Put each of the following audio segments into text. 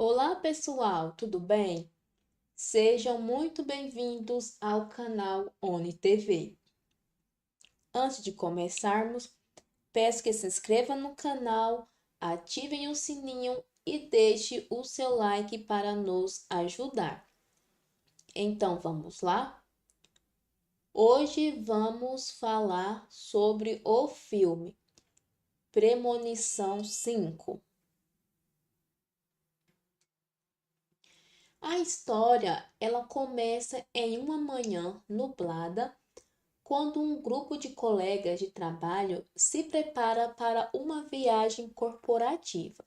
Olá, pessoal, tudo bem? Sejam muito bem-vindos ao canal Oni TV. Antes de começarmos, peço que se inscrevam no canal, ativem o sininho e deixe o seu like para nos ajudar. Então, vamos lá? Hoje vamos falar sobre o filme Premonição 5. A história, ela começa em uma manhã nublada, quando um grupo de colegas de trabalho se prepara para uma viagem corporativa.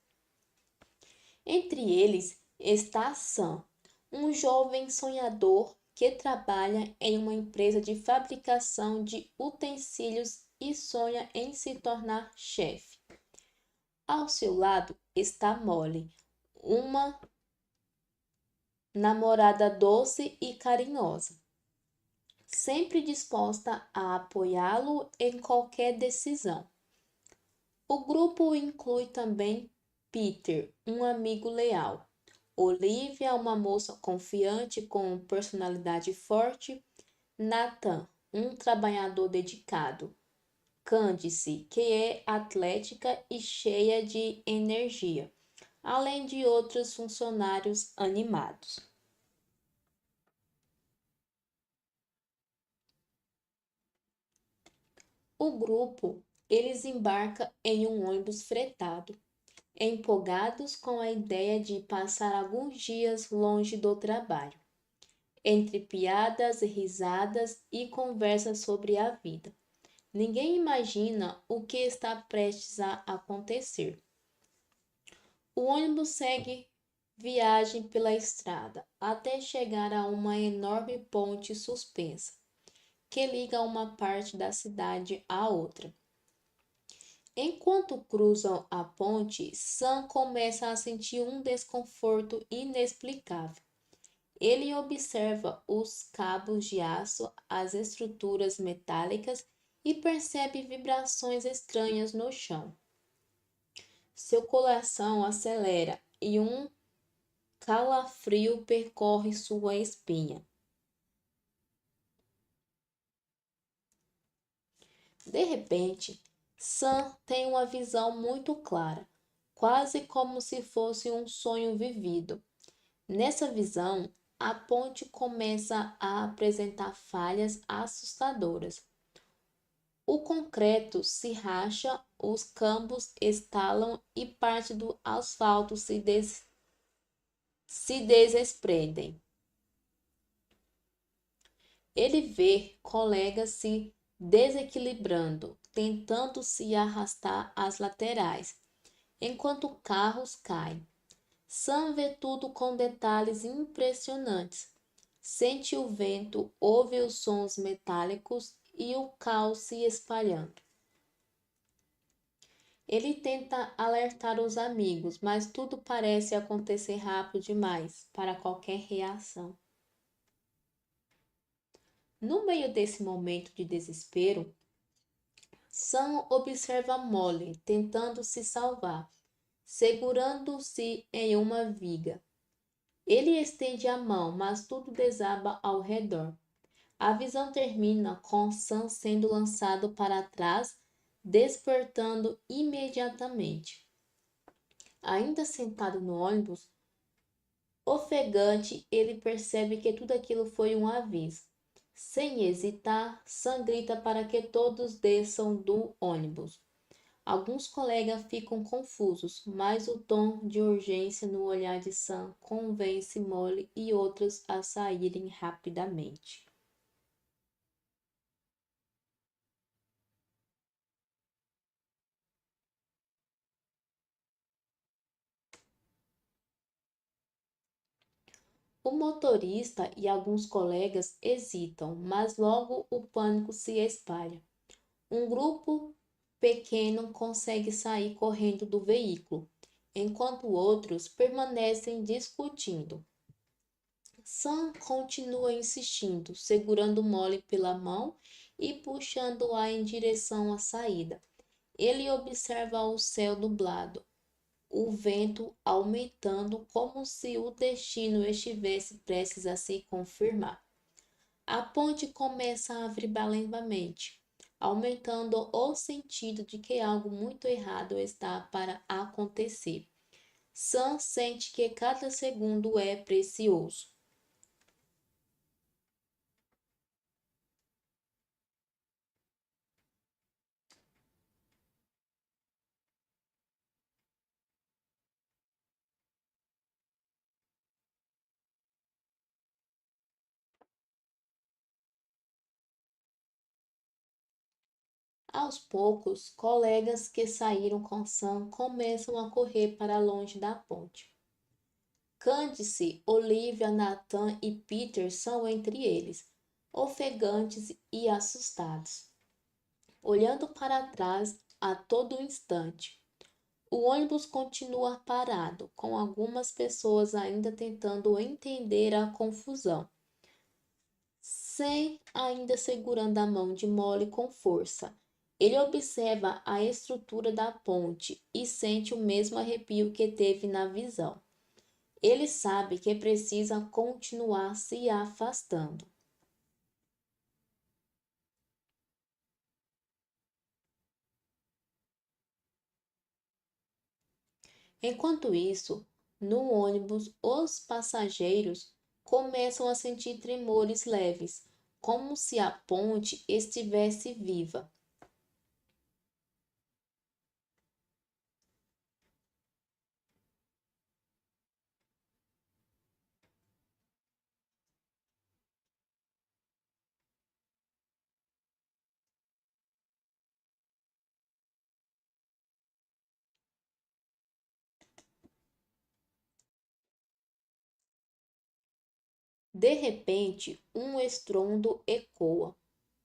Entre eles está Sam, um jovem sonhador que trabalha em uma empresa de fabricação de utensílios e sonha em se tornar chefe. Ao seu lado está Molly, uma namorada doce e carinhosa, sempre disposta a apoiá-lo em qualquer decisão. O grupo inclui também Peter, um amigo leal, Olivia, uma moça confiante com personalidade forte. Nathan, um trabalhador dedicado. Candice, que é atlética e cheia de energia, além de outros funcionários animados. O grupo, eles embarca em um ônibus fretado, empolgados com a ideia de passar alguns dias longe do trabalho, entre piadas, risadas e conversas sobre a vida. Ninguém imagina o que está prestes a acontecer. O ônibus segue viagem pela estrada até chegar a uma enorme ponte suspensa que liga uma parte da cidade à outra. Enquanto cruzam a ponte, Sam começa a sentir um desconforto inexplicável. Ele observa os cabos de aço, as estruturas metálicas e percebe vibrações estranhas no chão. Seu coração acelera e um calafrio percorre sua espinha. De repente, Sam tem uma visão muito clara, quase como se fosse um sonho vivido. Nessa visão, a ponte começa a apresentar falhas assustadoras. O concreto se racha, os cambos estalam e parte do asfalto se desprendem. Ele vê colegas se desequilibrando, tentando se arrastar às laterais, enquanto carros caem. Sam vê tudo com detalhes impressionantes. Sente o vento, ouve os sons metálicos e o caos se espalhando. Ele tenta alertar os amigos, mas tudo parece acontecer rápido demais para qualquer reação. No meio desse momento de desespero, Sam observa Molly tentando se salvar, segurando-se em uma viga. Ele estende a mão, mas tudo desaba ao redor. A visão termina com Sam sendo lançado para trás, despertando imediatamente. Ainda sentado no ônibus, ofegante, ele percebe que tudo aquilo foi um aviso. Sem hesitar, Sam grita para que todos desçam do ônibus. Alguns colegas ficam confusos, mas o tom de urgência no olhar de Sam convence Molly e outros a saírem rapidamente. O motorista e alguns colegas hesitam, mas logo o pânico se espalha. Um grupo pequeno consegue sair correndo do veículo, enquanto outros permanecem discutindo. Sam continua insistindo, segurando Molly pela mão e puxando-a em direção à saída. Ele observa o céu nublado, o vento aumentando como se o destino estivesse prestes a se confirmar. A ponte começa a vibrar lentamente, aumentando o sentido de que algo muito errado está para acontecer. Sam sente que cada segundo é precioso. Aos poucos, colegas que saíram com Sam começam a correr para longe da ponte. Candice, Olivia, Nathan e Peter são entre eles, ofegantes e assustados, olhando para trás a todo instante. O ônibus continua parado, com algumas pessoas ainda tentando entender a confusão. Sem ainda segurando a mão de Molly com força. Ele observa a estrutura da ponte e sente o mesmo arrepio que teve na visão. Ele sabe que precisa continuar se afastando. Enquanto isso, no ônibus, os passageiros começam a sentir tremores leves, como se a ponte estivesse viva. De repente, um estrondo ecoa.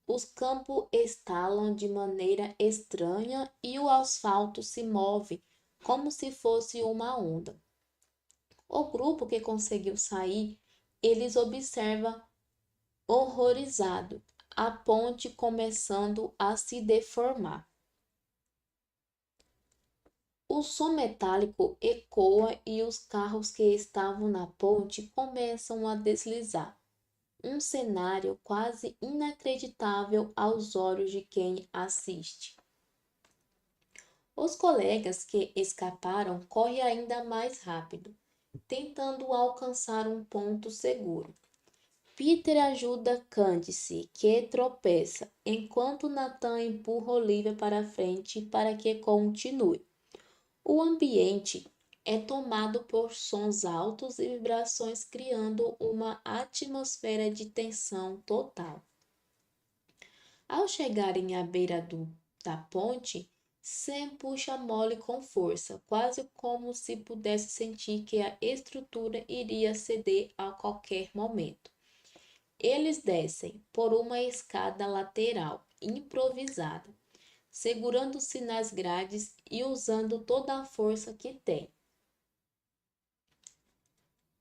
Os campos estalam de maneira estranha e o asfalto se move como se fosse uma onda. O grupo que conseguiu sair, eles observa horrorizado a ponte começando a se deformar. O som metálico ecoa e os carros que estavam na ponte começam a deslizar. Um cenário quase inacreditável aos olhos de quem assiste. Os colegas que escaparam correm ainda mais rápido, tentando alcançar um ponto seguro. Peter ajuda Candice, que tropeça, enquanto Nathan empurra Olivia para frente para que continue. O ambiente é tomado por sons altos e vibrações, criando uma atmosfera de tensão total. Ao chegarem à beira da ponte, Sam puxa Molly com força, quase como se pudesse sentir que a estrutura iria ceder a qualquer momento. Eles descem por uma escada lateral, improvisada, segurando-se nas grades e usando toda a força que têm.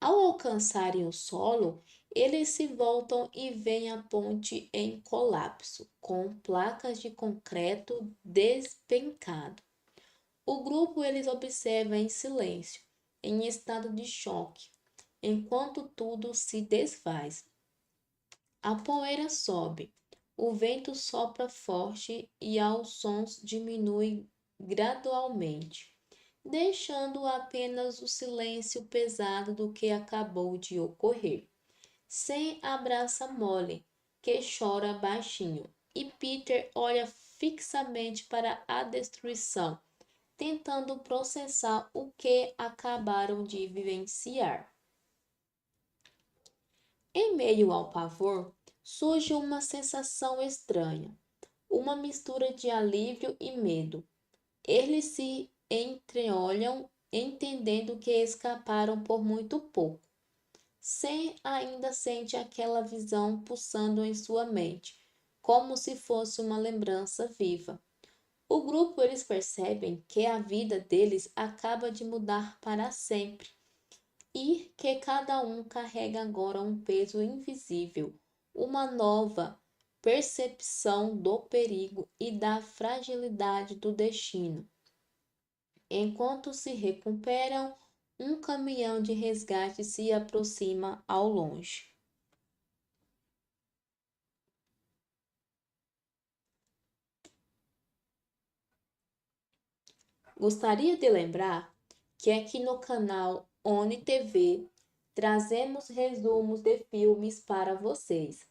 Ao alcançarem o solo, eles se voltam e veem a ponte em colapso, com placas de concreto despencado. O grupo eles observa em silêncio, em estado de choque, enquanto tudo se desfaz. A poeira sobe, o vento sopra forte e os sons diminuem gradualmente, deixando apenas o silêncio pesado do que acabou de ocorrer. Sam abraça Molly, que chora baixinho, e Peter olha fixamente para a destruição, tentando processar o que acabaram de vivenciar. Em meio ao pavor, surge uma sensação estranha, uma mistura de alívio e medo. Eles se entreolham, entendendo que escaparam por muito pouco. Sam ainda sente aquela visão pulsando em sua mente, como se fosse uma lembrança viva. O grupo eles percebem que a vida deles acaba de mudar para sempre e que cada um carrega agora um peso invisível, uma nova percepção do perigo e da fragilidade do destino. Enquanto se recuperam, um caminhão de resgate se aproxima ao longe. Gostaria de lembrar que aqui no canal ONI TV trazemos resumos de filmes para vocês.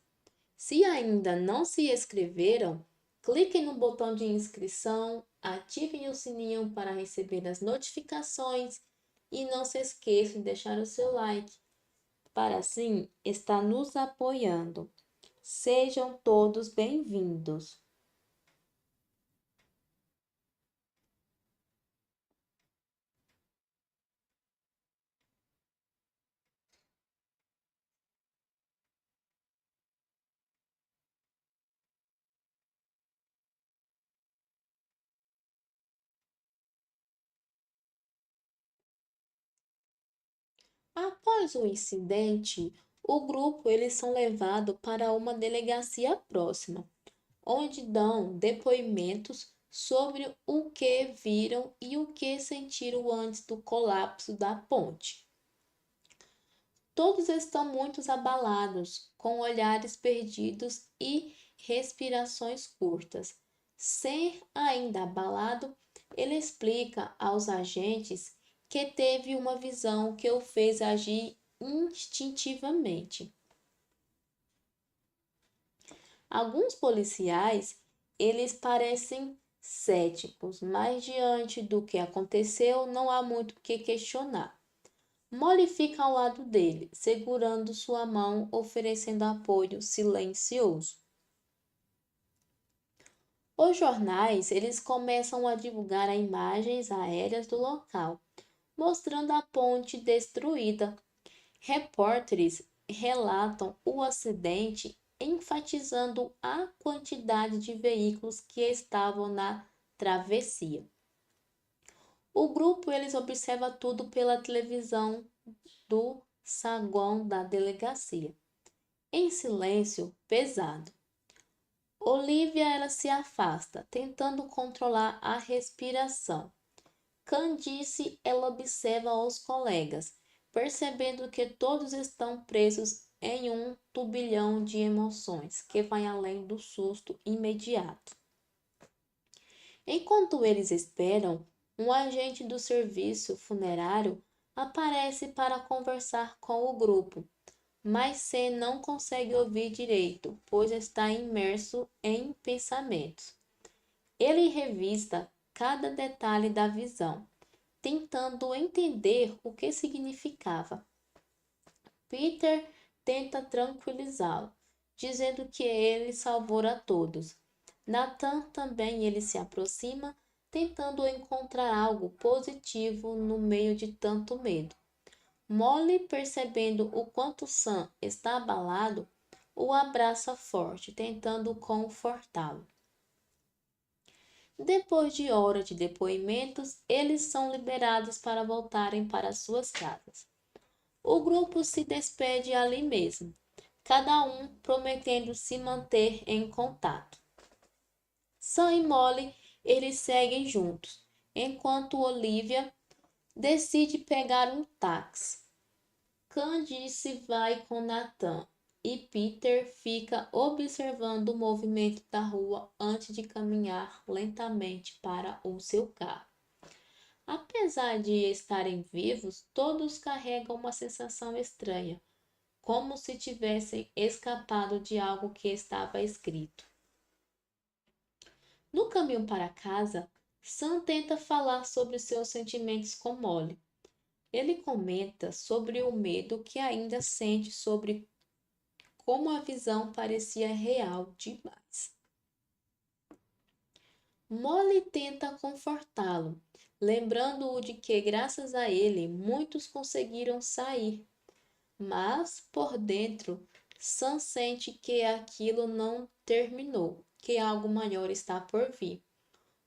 Se ainda não se inscreveram, cliquem no botão de inscrição, ativem o sininho para receber as notificações e não se esqueçam de deixar o seu like, para assim estar nos apoiando. Sejam todos bem-vindos. Após o incidente, o grupo eles são levados para uma delegacia próxima, onde dão depoimentos sobre o que viram e o que sentiram antes do colapso da ponte. Todos estão muito abalados, com olhares perdidos e respirações curtas. Sem ainda abalado, ele explica aos agentes que teve uma visão que o fez agir instintivamente. Alguns policiais, eles parecem céticos, mas diante do que aconteceu, não há muito o que questionar. Molly fica ao lado dele, segurando sua mão, oferecendo apoio silencioso. Os jornais, eles começam a divulgar imagens aéreas do local, mostrando a ponte destruída. Repórteres relatam o acidente, enfatizando a quantidade de veículos que estavam na travessia. O grupo eles observa tudo pela televisão do saguão da delegacia, em silêncio pesado. Olivia ela se afasta, tentando controlar a respiração. Candice ela observa os colegas, percebendo que todos estão presos em um turbilhão de emoções que vai além do susto imediato. Enquanto eles esperam, um agente do serviço funerário aparece para conversar com o grupo, mas Sam não consegue ouvir direito, pois está imerso em pensamentos. Ele revista cada detalhe da visão, tentando entender o que significava. Peter tenta tranquilizá-lo, dizendo que ele salvou a todos. Nathan também ele se aproxima, tentando encontrar algo positivo no meio de tanto medo. Molly, percebendo o quanto Sam está abalado, o abraça forte, tentando confortá-lo. Depois de horas de depoimentos, eles são liberados para voltarem para suas casas. O grupo se despede ali mesmo, cada um prometendo se manter em contato. Sam e Molly, eles seguem juntos, enquanto Olivia decide pegar um táxi. Candice vai com Nathan e Peter fica observando o movimento da rua antes de caminhar lentamente para o seu carro. Apesar de estarem vivos, todos carregam uma sensação estranha, como se tivessem escapado de algo que estava escrito. No caminho para casa, Sam tenta falar sobre seus sentimentos com Molly. Ele comenta sobre o medo que ainda sente sobre como a visão parecia real demais. Molly tenta confortá-lo, lembrando-o de que, graças a ele, muitos conseguiram sair. Mas, por dentro, Sam sente que aquilo não terminou, que algo maior está por vir.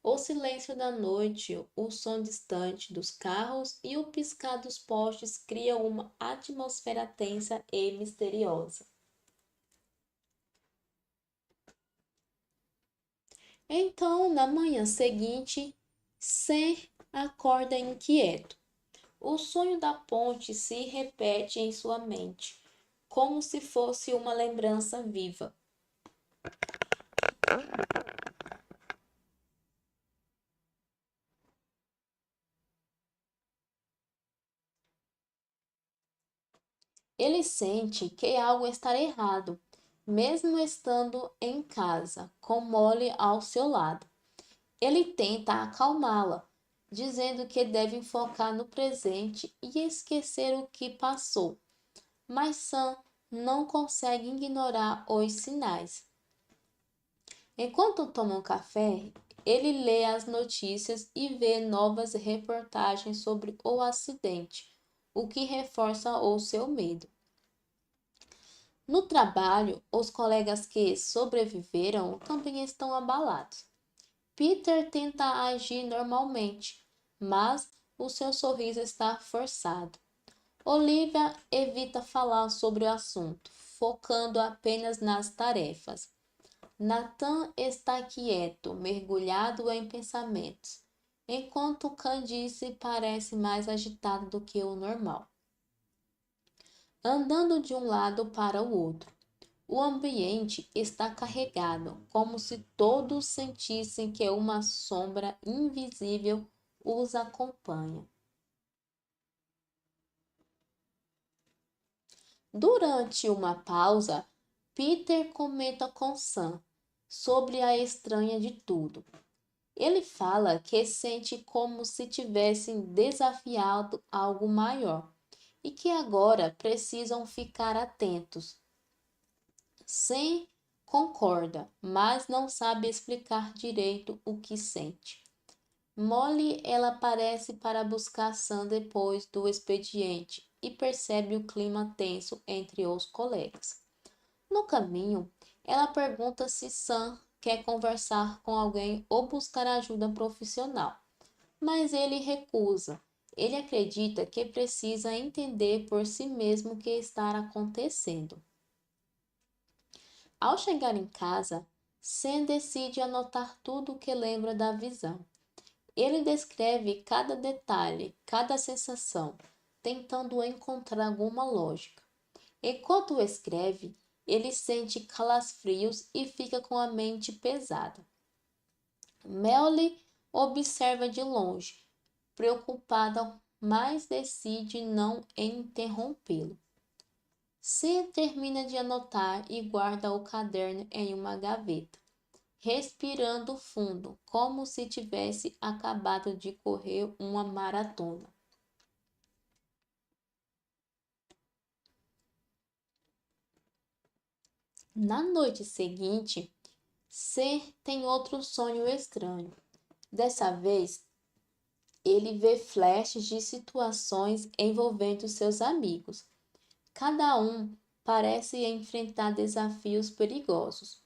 O silêncio da noite, o som distante dos carros e o piscar dos postes criam uma atmosfera tensa e misteriosa. Então, na manhã seguinte, Sam acorda inquieto. O sonho da ponte se repete em sua mente, como se fosse uma lembrança viva. Ele sente que algo está errado, mesmo estando em casa, com Molly ao seu lado. Ele tenta acalmá-la, dizendo que devem focar no presente e esquecer o que passou. Mas Sam não consegue ignorar os sinais. Enquanto tomam café, ele lê as notícias e vê novas reportagens sobre o acidente, o que reforça o seu medo. No trabalho, os colegas que sobreviveram também estão abalados. Peter tenta agir normalmente, mas o seu sorriso está forçado. Olivia evita falar sobre o assunto, focando apenas nas tarefas. Nathan está quieto, mergulhado em pensamentos, enquanto Candice parece mais agitada do que o normal. andando de um lado para o outro. O ambiente está carregado, como se todos sentissem que uma sombra invisível os acompanha. Durante uma pausa, Peter comenta com Sam sobre a estranha de tudo. Ele fala que sente como se tivessem desafiado algo maior e que agora precisam ficar atentos. Sam concorda, mas não sabe explicar direito o que sente. Molly, ela aparece para buscar Sam depois do expediente e percebe o clima tenso entre os colegas. No caminho, ela pergunta se Sam quer conversar com alguém ou buscar ajuda profissional, mas ele recusa. Ele acredita que precisa entender por si mesmo o que está acontecendo. Ao chegar em casa, Sam decide anotar tudo o que lembra da visão. Ele descreve cada detalhe, cada sensação, tentando encontrar alguma lógica. Enquanto escreve, ele sente calafrios e fica com a mente pesada. Melly observa de longe, preocupada, mas decide não interrompê-lo. Sam termina de anotar e guarda o caderno em uma gaveta, respirando fundo, como se tivesse acabado de correr uma maratona. Na noite seguinte, Sam tem outro sonho estranho. Dessa vez, ele vê flashes de situações envolvendo seus amigos. Cada um parece enfrentar desafios perigosos,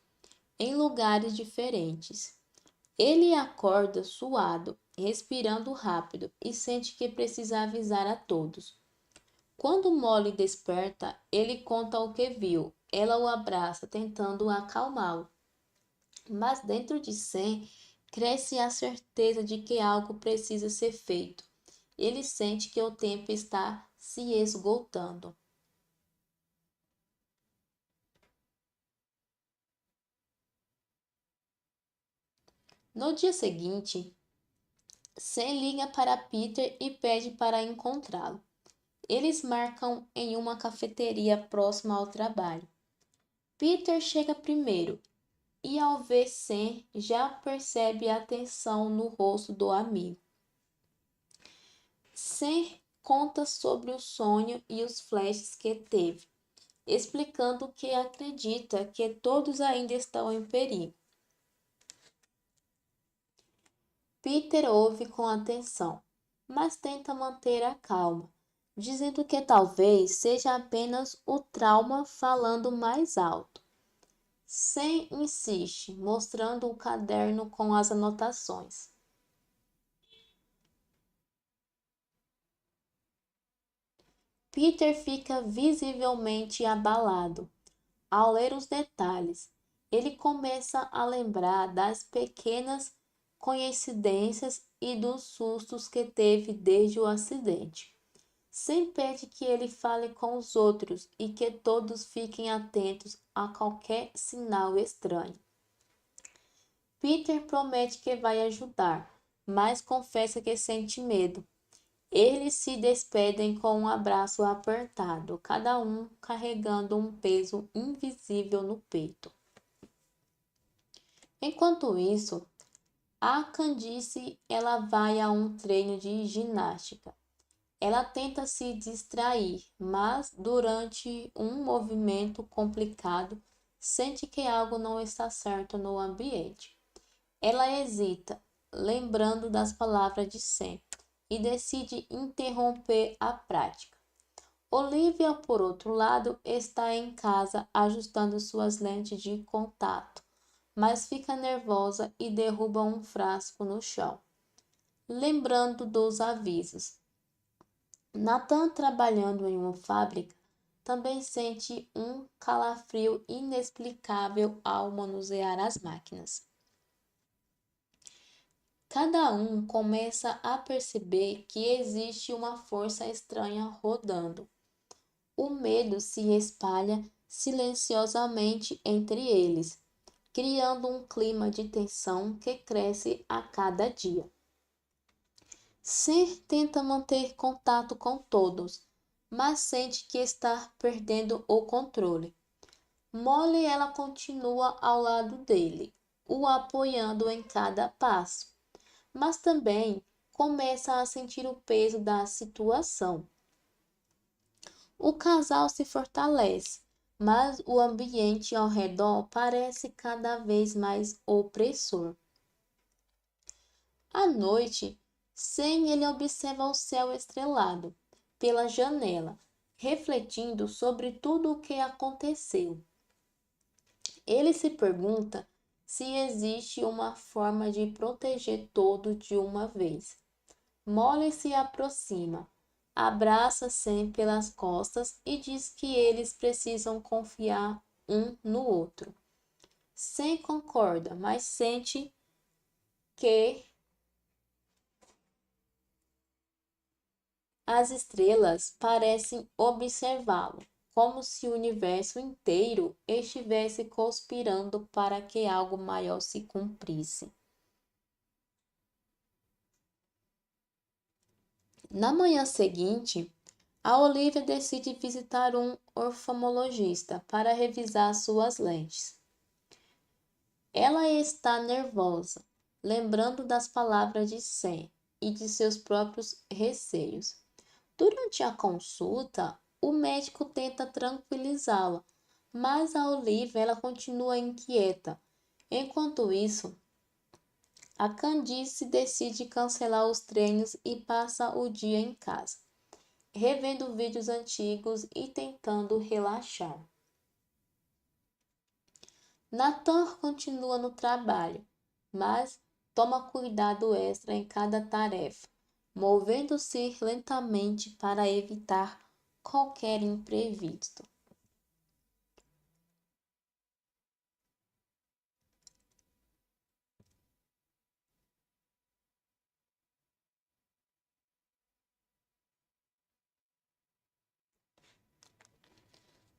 em lugares diferentes. Ele acorda suado, respirando rápido e sente que precisa avisar a todos. Quando Molly desperta, ele conta o que viu. Ela o abraça, tentando acalmá-lo. Mas dentro de si cresce a certeza de que algo precisa ser feito. Ele sente que o tempo está se esgotando. No dia seguinte, Sam liga para Peter e pede para encontrá-lo. Eles marcam em uma cafeteria próxima ao trabalho. Peter chega primeiro e, ao ver Sam, já percebe a tensão no rosto do amigo. Sam conta sobre o sonho e os flashes que teve, explicando que acredita que todos ainda estão em perigo. Peter ouve com atenção, mas tenta manter a calma, dizendo que talvez seja apenas o trauma falando mais alto. Sam insiste, mostrando o caderno com as anotações. Peter fica visivelmente abalado. Ao ler os detalhes, ele começa a lembrar das pequenas coincidências e dos sustos que teve desde o acidente. Sam pede que ele fale com os outros e que todos fiquem atentos a qualquer sinal estranho. Peter promete que vai ajudar, mas confessa que sente medo. Eles se despedem com um abraço apertado, cada um carregando um peso invisível no peito. Enquanto isso, a Candice ela vai a um treino de ginástica. Ela tenta se distrair, mas durante um movimento complicado, sente que algo não está certo no ambiente. Ela hesita, lembrando das palavras de Sam, e decide interromper a prática. Olivia, por outro lado, está em casa ajustando suas lentes de contato, mas fica nervosa e derruba um frasco no chão, lembrando dos avisos. Nathan, trabalhando em uma fábrica, também sente um calafrio inexplicável ao manusear as máquinas. Cada um começa a perceber que existe uma força estranha rodando. o medo se espalha silenciosamente entre eles, criando um clima de tensão que cresce a cada dia. Sam tenta manter contato com todos, mas sente que está perdendo o controle. Molly ela continua ao lado dele, o apoiando em cada passo, mas também começa a sentir o peso da situação. O casal se fortalece, mas o ambiente ao redor parece cada vez mais opressor. À noite, Sam ele observa o céu estrelado pela janela, refletindo sobre tudo o que aconteceu. Ele se pergunta se existe uma forma de proteger todos de uma vez. Molly se aproxima, abraça Sam pelas costas e diz que eles precisam confiar um no outro. Sam concorda, mas sente que as estrelas parecem observá-lo, como se o universo inteiro estivesse conspirando para que algo maior se cumprisse. Na manhã seguinte, a Olivia decide visitar um oftalmologista para revisar suas lentes. Ela está nervosa, lembrando das palavras de Sam e de seus próprios receios. Durante a consulta, o médico tenta tranquilizá-la, mas a Olivia ela continua inquieta. Enquanto isso, a Candice decide cancelar os treinos e passa o dia em casa, revendo vídeos antigos e tentando relaxar. Nathan continua no trabalho, mas toma cuidado extra em cada tarefa, movendo-se lentamente para evitar qualquer imprevisto.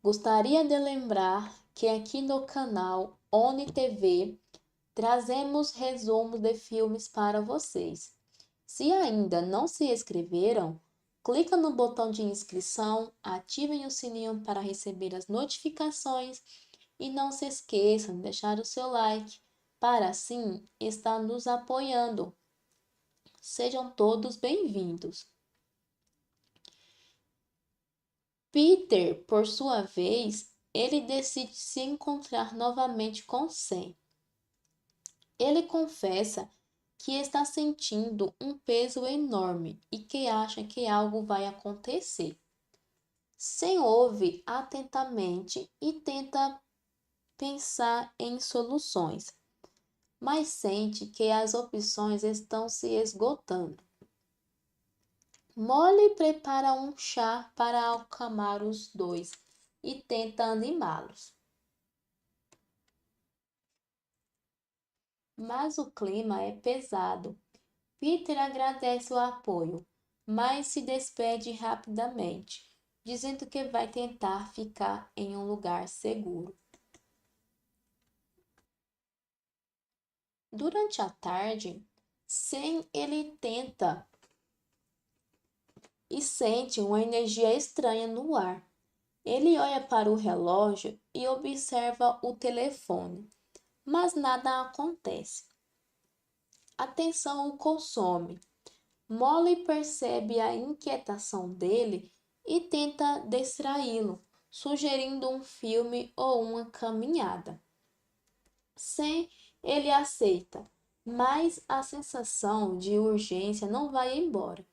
Gostaria de lembrar que aqui no canal ONI TV trazemos resumos de filmes para vocês. Se ainda não se inscreveram, clica no botão de inscrição, ativem o sininho para receber as notificações e não se esqueçam de deixar o seu like para assim estar nos apoiando. Sejam todos bem-vindos. Peter, por sua vez, ele decide se encontrar novamente com Sam. Ele confessa que está sentindo um peso enorme e que acha que algo vai acontecer. Sam ouve atentamente e tenta pensar em soluções, mas sente que as opções estão se esgotando. Molly prepara um chá para acalmar os dois e tenta animá-los. Mas o clima é pesado. Peter agradece o apoio, mas se despede rapidamente, dizendo que vai tentar ficar em um lugar seguro. Durante a tarde, Sam ele tenta e sente uma energia estranha no ar. Ele olha para o relógio e observa o telefone, mas nada acontece. A tensão o consome. Molly percebe a inquietação dele e tenta distraí-lo, sugerindo um filme ou uma caminhada. Sam, ele aceita, mas a sensação de urgência não vai embora.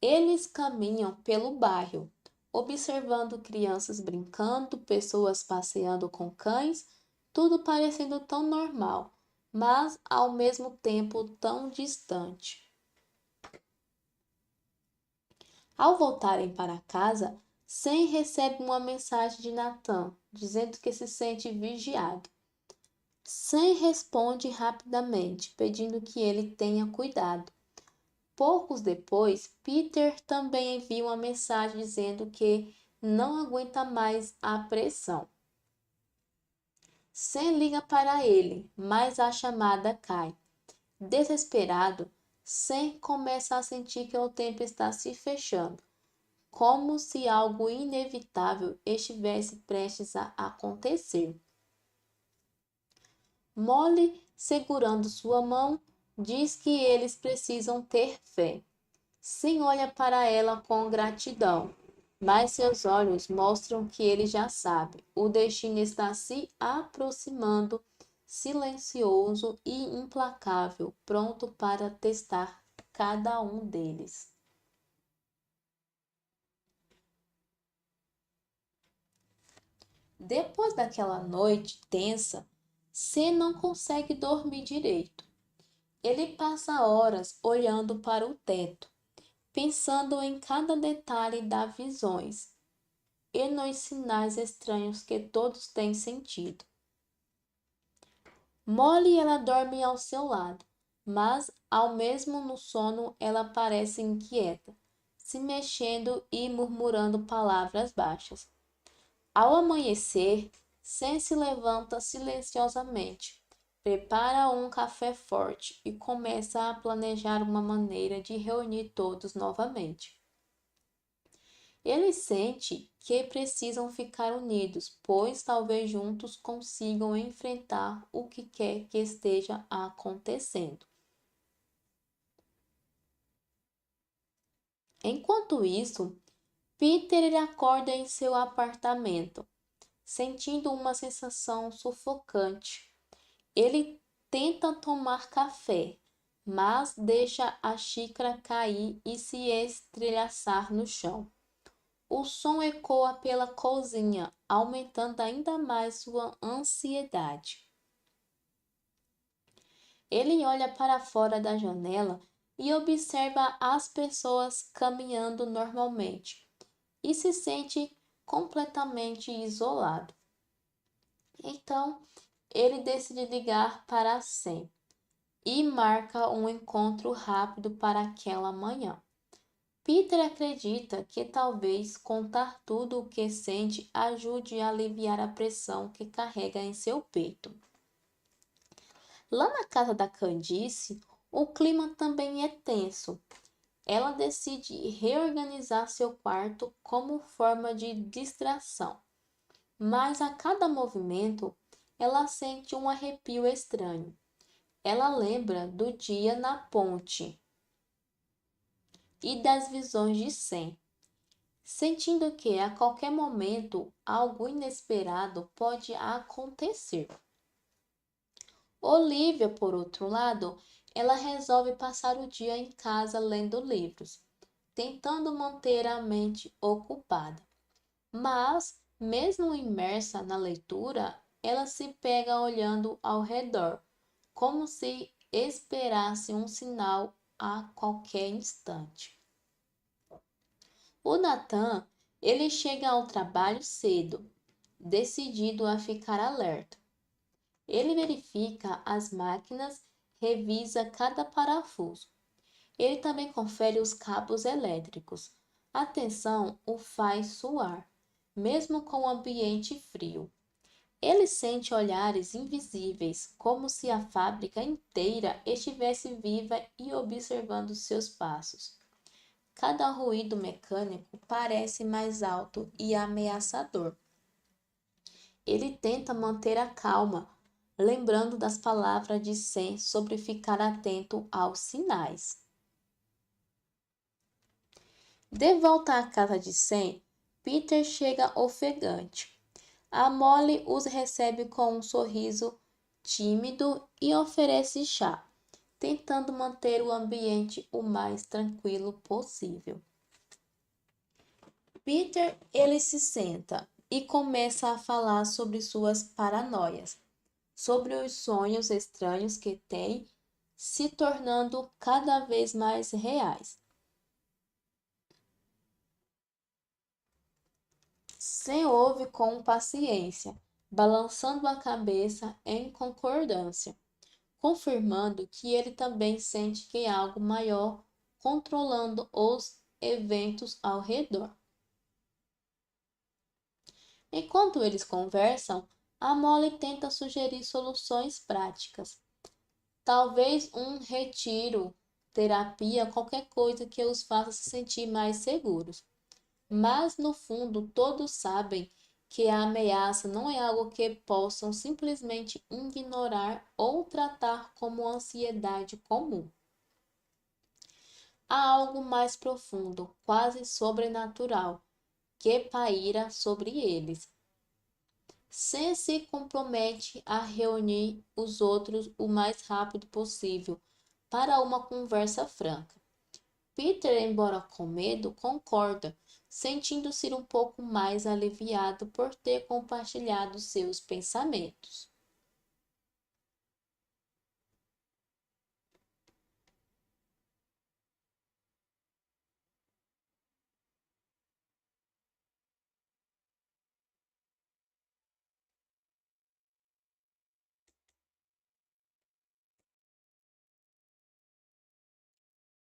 Eles caminham pelo bairro, observando crianças brincando, pessoas passeando com cães, tudo parecendo tão normal, mas ao mesmo tempo tão distante. Ao voltarem para casa, Sam recebe uma mensagem de Nathan, dizendo que se sente vigiado. Sam responde rapidamente, pedindo que ele tenha cuidado, Poucos depois, Peter também envia uma mensagem dizendo que não aguenta mais a pressão. Sam liga para ele, mas a chamada cai. Desesperado, Sam começa a sentir que o tempo está se fechando, como se algo inevitável estivesse prestes a acontecer. Molly, segurando sua mão, diz que eles precisam ter fé. Sam olha para ela com gratidão, mas seus olhos mostram que ele já sabe. O destino está se aproximando, silencioso e implacável, pronto para testar cada um deles. Depois daquela noite tensa, Sam não consegue dormir direito. Ele passa horas olhando para o teto, pensando em cada detalhe das visões e nos sinais estranhos que todos têm sentido. Molly ela dorme ao seu lado, mas ao mesmo no sono ela parece inquieta, se mexendo e murmurando palavras baixas. Ao amanhecer, Sam se levanta silenciosamente, prepara um café forte e começa a planejar uma maneira de reunir todos novamente. Ele sente que precisam ficar unidos, pois talvez juntos consigam enfrentar o que quer que esteja acontecendo. Enquanto isso, Peter ele acorda em seu apartamento, sentindo uma sensação sufocante. Ele tenta tomar café, mas deixa a xícara cair e se estrelhaçar no chão. O som ecoa pela cozinha, aumentando ainda mais sua ansiedade. Ele olha para fora da janela e observa as pessoas caminhando normalmente e se sente completamente isolado. Então, ele decide ligar para Sam e marca um encontro rápido para aquela manhã. Peter acredita que talvez contar tudo o que sente ajude a aliviar a pressão que carrega em seu peito. Lá na casa da Candice, o clima também é tenso. Ela decide reorganizar seu quarto como forma de distração, mas a cada movimento ela sente um arrepio estranho. Ela lembra do dia na ponte e das visões de Sam, sentindo que a qualquer momento algo inesperado pode acontecer. Olivia, por outro lado, ela resolve passar o dia em casa lendo livros, tentando manter a mente ocupada. Mas, mesmo imersa na leitura, ela se pega olhando ao redor, como se esperasse um sinal a qualquer instante. O Nathan, ele chega ao trabalho cedo, decidido a ficar alerta. Ele verifica as máquinas, revisa cada parafuso. Ele também confere os cabos elétricos. A tensão o faz suar, mesmo com o ambiente frio. Ele sente olhares invisíveis, como se a fábrica inteira estivesse viva e observando seus passos. Cada ruído mecânico parece mais alto e ameaçador. Ele tenta manter a calma, lembrando das palavras de Sam sobre ficar atento aos sinais. De volta à casa de Sam, Peter chega ofegante. A Molly os recebe com um sorriso tímido e oferece chá, tentando manter o ambiente o mais tranquilo possível. Peter, ele se senta e começa a falar sobre suas paranoias, sobre os sonhos estranhos que tem, se tornando cada vez mais reais. Sam ouve com paciência, balançando a cabeça em concordância, confirmando que ele também sente que algo maior controlando os eventos ao redor. Enquanto eles conversam, a Molly tenta sugerir soluções práticas. Talvez um retiro, terapia, qualquer coisa que os faça se sentir mais seguros. Mas, no fundo, todos sabem que a ameaça não é algo que possam simplesmente ignorar ou tratar como ansiedade comum. Há algo mais profundo, quase sobrenatural, que paira sobre eles. Sam se compromete a reunir os outros o mais rápido possível para uma conversa franca. Peter, embora com medo, concorda, sentindo-se um pouco mais aliviado por ter compartilhado seus pensamentos.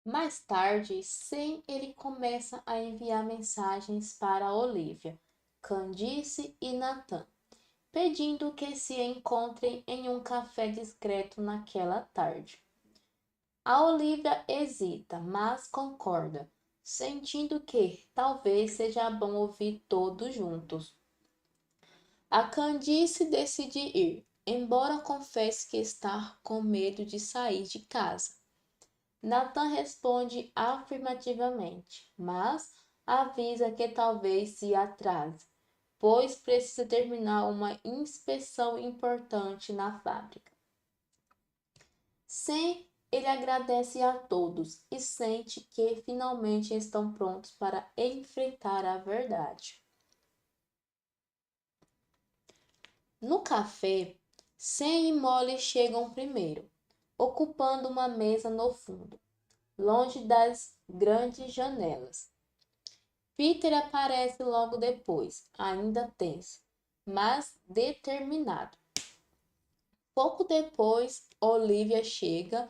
Mais tarde, Sam ele começa a enviar mensagens para Olivia, Candice e Nathan, pedindo que se encontrem em um café discreto naquela tarde. A Olivia hesita, mas concorda, sentindo que talvez seja bom ouvir todos juntos. A Candice decide ir, embora confesse que está com medo de sair de casa. Nathan responde afirmativamente, mas avisa que talvez se atrase, pois precisa terminar uma inspeção importante na fábrica. Sam, ele agradece a todos e sente que finalmente estão prontos para enfrentar a verdade. No café, Sam e Molly chegam primeiro, ocupando uma mesa no fundo, longe das grandes janelas. Peter aparece logo depois, ainda tenso, mas determinado. Pouco depois, Olivia chega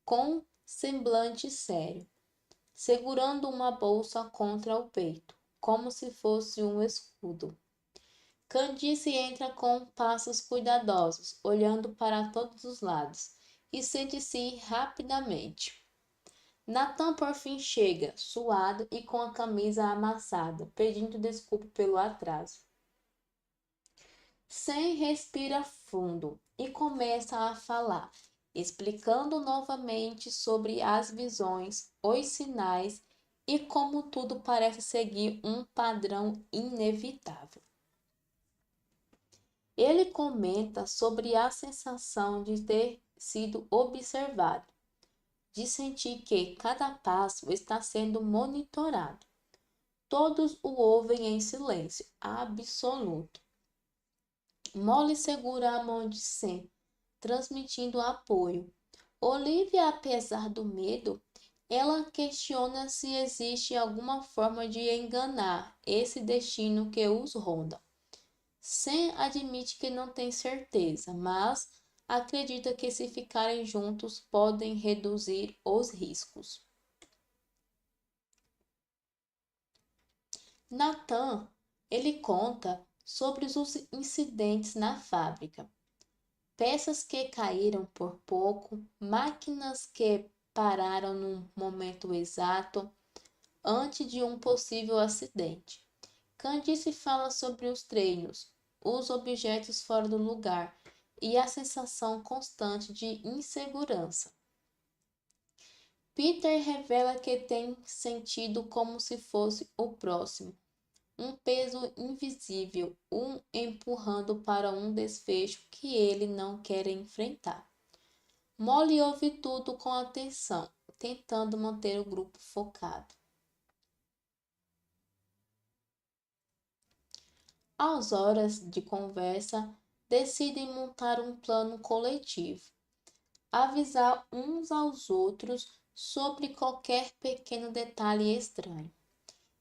com semblante sério, segurando uma bolsa contra o peito, como se fosse um escudo. Candice entra com passos cuidadosos, olhando para todos os lados, e sente-se rapidamente. Nathan por fim chega, suado e com a camisa amassada, pedindo desculpa pelo atraso. Sam respira fundo e começa a falar, explicando novamente sobre as visões, os sinais e como tudo parece seguir um padrão inevitável. Ele comenta sobre a sensação de ter sido observado, de sentir que cada passo está sendo monitorado. Todos o ouvem em silêncio absoluto. Molly segura a mão de Sam, transmitindo apoio. Olivia, apesar do medo, ela questiona se existe alguma forma de enganar esse destino que os ronda. Sam admite que não tem certeza, mas acredita que se ficarem juntos podem reduzir os riscos. Nathan, ele conta sobre os incidentes na fábrica. Peças que caíram por pouco, máquinas que pararam no momento exato antes de um possível acidente. Candice fala sobre os treinos, os objetos fora do lugar e a sensação constante de insegurança. Peter revela que tem sentido como se fosse o próximo, um peso invisível, um empurrando para um desfecho que ele não quer enfrentar. Molly ouve tudo com atenção, tentando manter o grupo focado. Às horas de conversa, decidem montar um plano coletivo, avisar uns aos outros sobre qualquer pequeno detalhe estranho,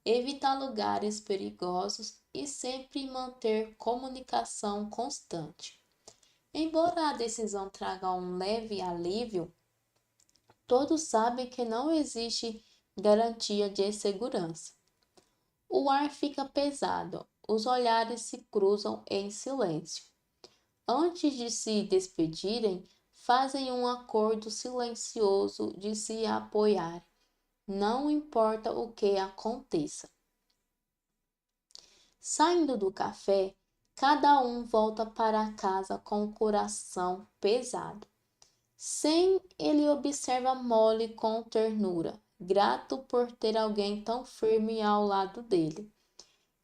evitar lugares perigosos e sempre manter comunicação constante. Embora a decisão traga um leve alívio, todos sabem que não existe garantia de segurança. O ar fica pesado, os olhares se cruzam em silêncio. Antes de se despedirem, fazem um acordo silencioso de se apoiar, não importa o que aconteça. Saindo do café, cada um volta para casa com o coração pesado. Sem ele observa Molly com ternura, grato por ter alguém tão firme ao lado dele.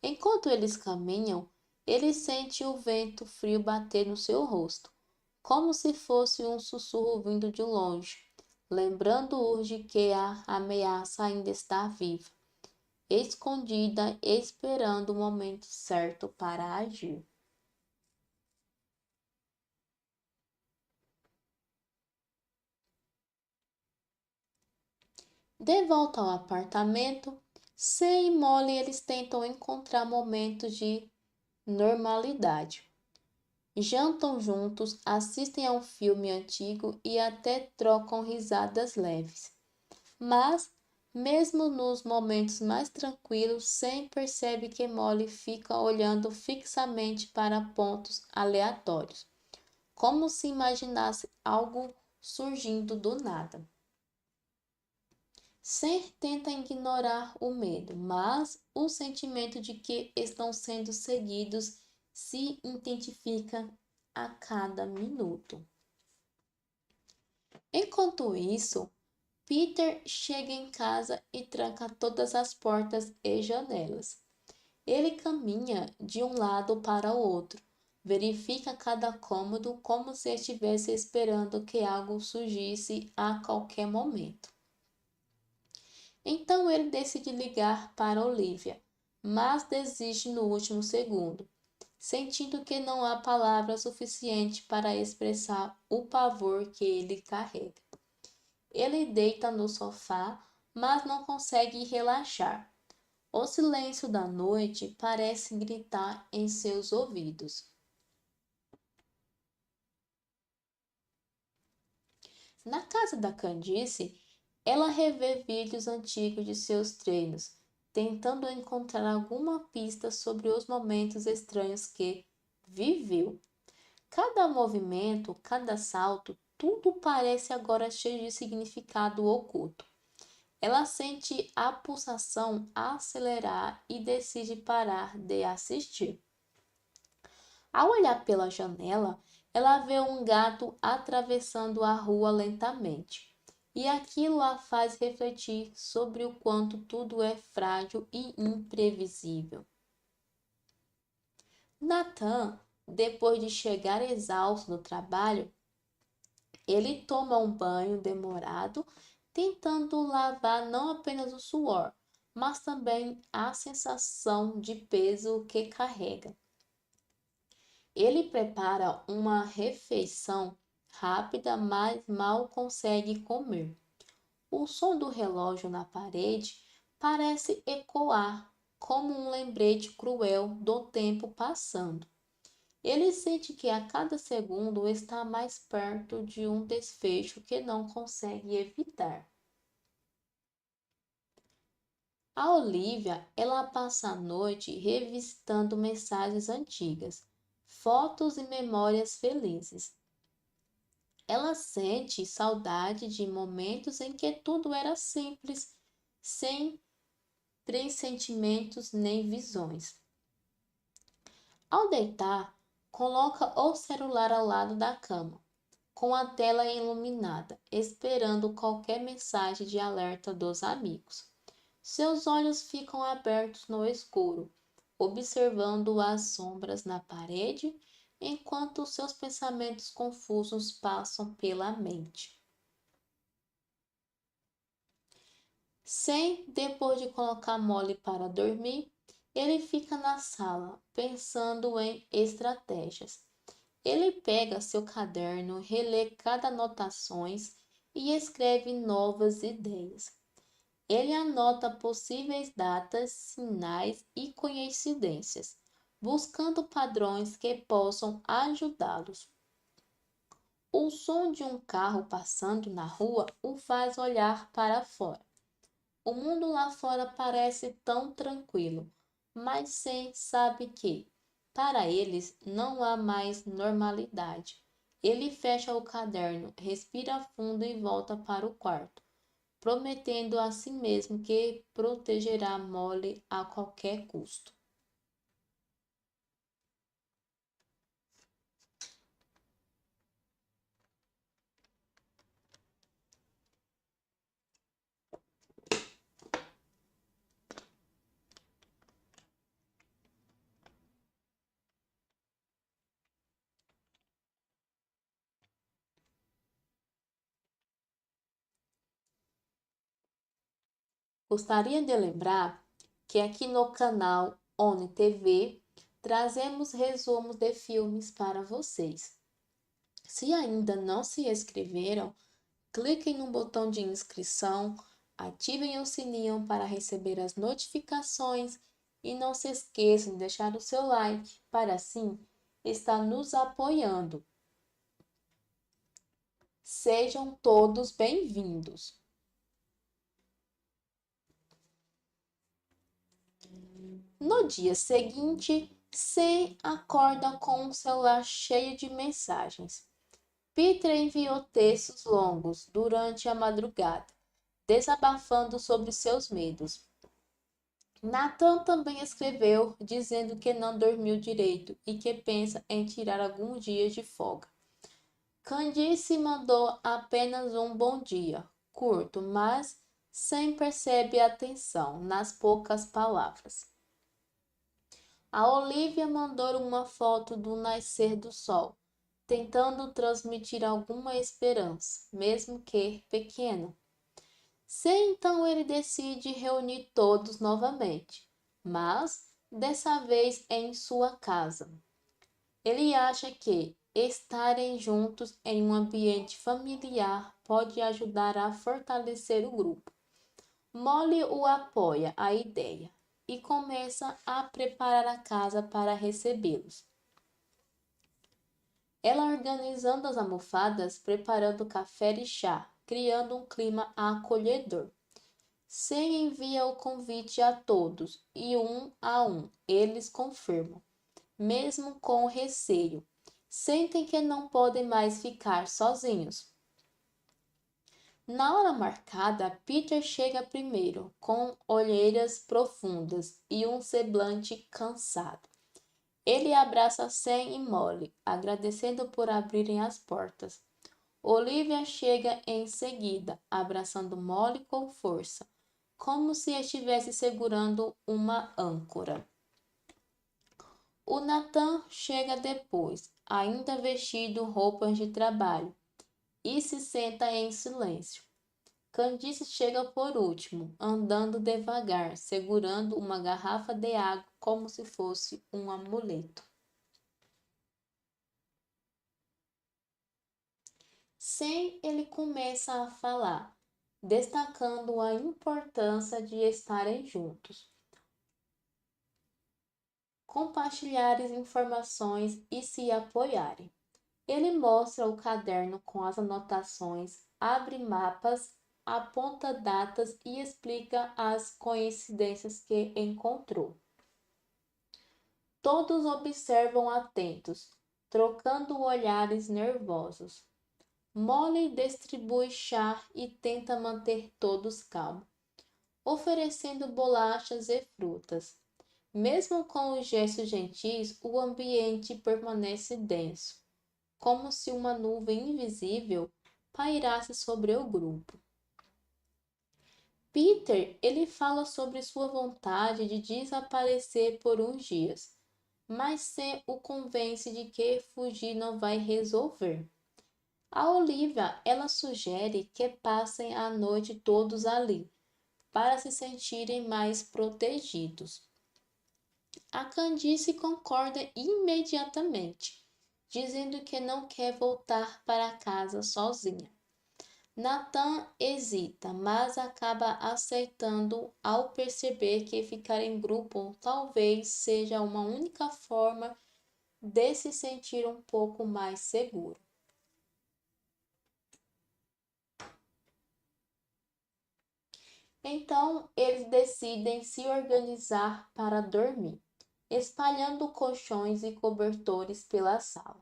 Enquanto eles caminham, ele sente o vento frio bater no seu rosto, como se fosse um sussurro vindo de longe, lembrando-o de que a ameaça ainda está viva, escondida, esperando o momento certo para agir. De volta ao apartamento, Sam e Molly eles tentam encontrar momentos de normalidade. Jantam juntos, assistem a um filme antigo e até trocam risadas leves. Mas, mesmo nos momentos mais tranquilos, Sam percebe que Molly fica olhando fixamente para pontos aleatórios, como se imaginasse algo surgindo do nada. Sam tenta ignorar o medo, mas o sentimento de que estão sendo seguidos se intensifica a cada minuto. Enquanto isso, Peter chega em casa e tranca todas as portas e janelas. Ele caminha de um lado para o outro, verifica cada cômodo como se estivesse esperando que algo surgisse a qualquer momento. Então ele decide ligar para Olivia, mas desiste no último segundo, sentindo que não há palavras suficientes para expressar o pavor que ele carrega. Ele deita no sofá, mas não consegue relaxar. O silêncio da noite parece gritar em seus ouvidos. Na casa da Candice, ela revê vídeos antigos de seus treinos, tentando encontrar alguma pista sobre os momentos estranhos que viveu. Cada movimento, cada salto, tudo parece agora cheio de significado oculto. Ela sente a pulsação acelerar e decide parar de assistir. Ao olhar pela janela, ela vê um gato atravessando a rua lentamente. E aquilo a faz refletir sobre o quanto tudo é frágil e imprevisível. Nathan, depois de chegar exausto do trabalho, ele toma um banho demorado, tentando lavar não apenas o suor, mas também a sensação de peso que carrega. Ele prepara uma refeição rápida, mas mal consegue comer. O som do relógio na parede parece ecoar como um lembrete cruel do tempo passando. Ele sente que a cada segundo está mais perto de um desfecho que não consegue evitar. A Olivia, ela passa a noite revisitando mensagens antigas, fotos e memórias felizes. Ela sente saudade de momentos em que tudo era simples, sem pressentimentos nem visões. Ao deitar, coloca o celular ao lado da cama, com a tela iluminada, esperando qualquer mensagem de alerta dos amigos. Seus olhos ficam abertos no escuro, observando as sombras na parede, enquanto seus pensamentos confusos passam pela mente. Sem, depois de colocar Molly para dormir, ele fica na sala, pensando em estratégias. Ele pega seu caderno, relê cada anotações e escreve novas ideias. Ele anota possíveis datas, sinais e coincidências, buscando padrões que possam ajudá-los. O som de um carro passando na rua o faz olhar para fora. O mundo lá fora parece tão tranquilo, mas Sam sabe que, para eles, não há mais normalidade. Ele fecha o caderno, respira fundo e volta para o quarto, prometendo a si mesmo que protegerá Molly a qualquer custo. Gostaria de lembrar que aqui no canal ONI TV trazemos resumos de filmes para vocês. Se ainda não se inscreveram, cliquem no botão de inscrição, ativem o sininho para receber as notificações e não se esqueçam de deixar o seu like para assim estar nos apoiando. Sejam todos bem-vindos! No dia seguinte, Sam acorda com um celular cheio de mensagens. Peter enviou textos longos durante a madrugada, desabafando sobre seus medos. Nathan também escreveu dizendo que não dormiu direito e que pensa em tirar alguns dias de folga. Candice mandou apenas um bom dia, curto, mas sem perceber a tensão nas poucas palavras. A Olivia mandou uma foto do nascer do sol, tentando transmitir alguma esperança, mesmo que pequena. Então ele decide reunir todos novamente, mas dessa vez em sua casa. Ele acha que estarem juntos em um ambiente familiar pode ajudar a fortalecer o grupo. Molly o apoia a ideia e começa a preparar a casa para recebê-los. Ela organizando as almofadas, preparando café e chá, criando um clima acolhedor. Sem envia o convite a todos e um a um eles confirmam, mesmo com receio. Sentem que não podem mais ficar sozinhos. Na hora marcada, Peter chega primeiro, com olheiras profundas e um semblante cansado. Ele abraça Sam e Molly, agradecendo por abrirem as portas. Olivia chega em seguida, abraçando Molly com força, como se estivesse segurando uma âncora. O Nathan chega depois, ainda vestido roupas de trabalho, e se senta em silêncio. Candice chega por último, andando devagar, segurando uma garrafa de água como se fosse um amuleto. Sem ele começa a falar, destacando a importância de estarem juntos, compartilharem informações e se apoiarem. Ele mostra o caderno com as anotações, abre mapas, aponta datas e explica as coincidências que encontrou. Todos observam atentos, trocando olhares nervosos. Molly distribui chá e tenta manter todos calmos, oferecendo bolachas e frutas. Mesmo com os gestos gentis, o ambiente permanece denso, como se uma nuvem invisível pairasse sobre o grupo. Peter, ele fala sobre sua vontade de desaparecer por uns dias, mas Sam o convence de que fugir não vai resolver. A Olivia, ela sugere que passem a noite todos ali, para se sentirem mais protegidos. A Candice concorda imediatamente, dizendo que não quer voltar para casa sozinha. Nathan hesita, mas acaba aceitando ao perceber que ficar em grupo talvez seja uma única forma de se sentir um pouco mais seguro. Então, eles decidem se organizar para dormir, espalhando colchões e cobertores pela sala.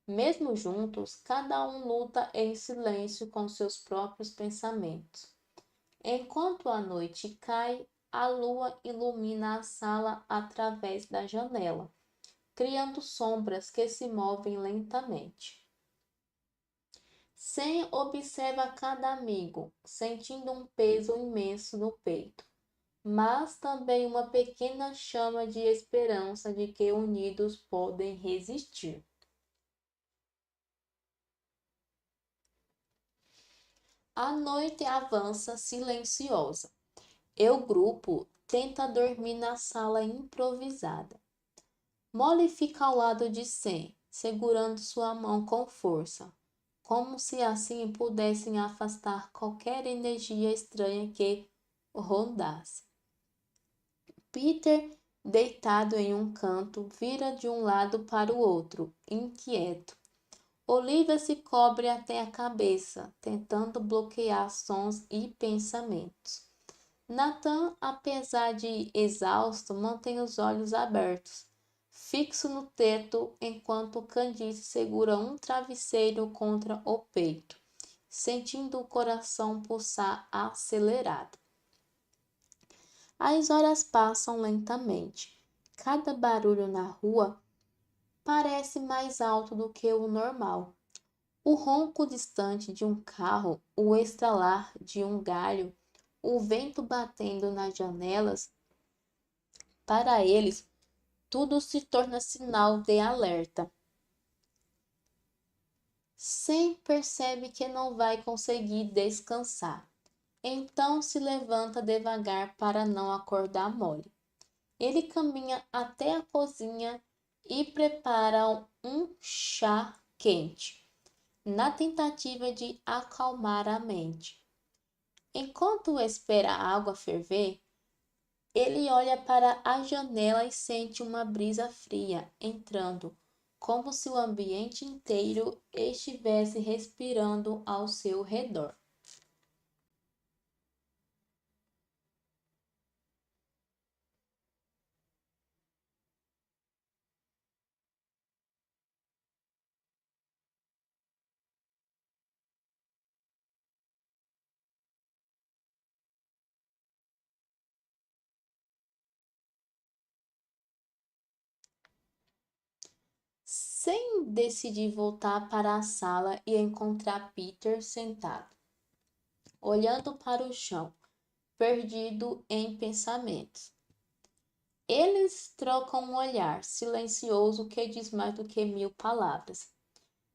Mesmo juntos, cada um luta em silêncio com seus próprios pensamentos. Enquanto a noite cai, a lua ilumina a sala através da janela, criando sombras que se movem lentamente. Sam observa cada amigo, sentindo um peso imenso no peito, mas também uma pequena chama de esperança de que unidos podem resistir. A noite avança silenciosa e o grupo tenta dormir na sala improvisada. Molly fica ao lado de Sam, segurando sua mão com força, como se assim pudessem afastar qualquer energia estranha que rondasse. Peter, deitado em um canto, vira de um lado para o outro, inquieto. Olivia se cobre até a cabeça, tentando bloquear sons e pensamentos. Nathan, apesar de exausto, mantém os olhos abertos, fixo no teto, enquanto Candice segura um travesseiro contra o peito, sentindo o coração pulsar acelerado. As horas passam lentamente. Cada barulho na rua parece mais alto do que o normal. O ronco distante de um carro, o estralar de um galho, o vento batendo nas janelas, para eles, tudo se torna sinal de alerta. Sam percebe que não vai conseguir descansar. Então se levanta devagar para não acordar Molly. Ele caminha até a cozinha e prepara um chá quente, na tentativa de acalmar a mente. Enquanto espera a água ferver, ele olha para a janela e sente uma brisa fria entrando, como se o ambiente inteiro estivesse respirando ao seu redor. Sem decidir voltar para a sala e encontrar Peter sentado, olhando para o chão, perdido em pensamentos. Eles trocam um olhar silencioso que diz mais do que mil palavras.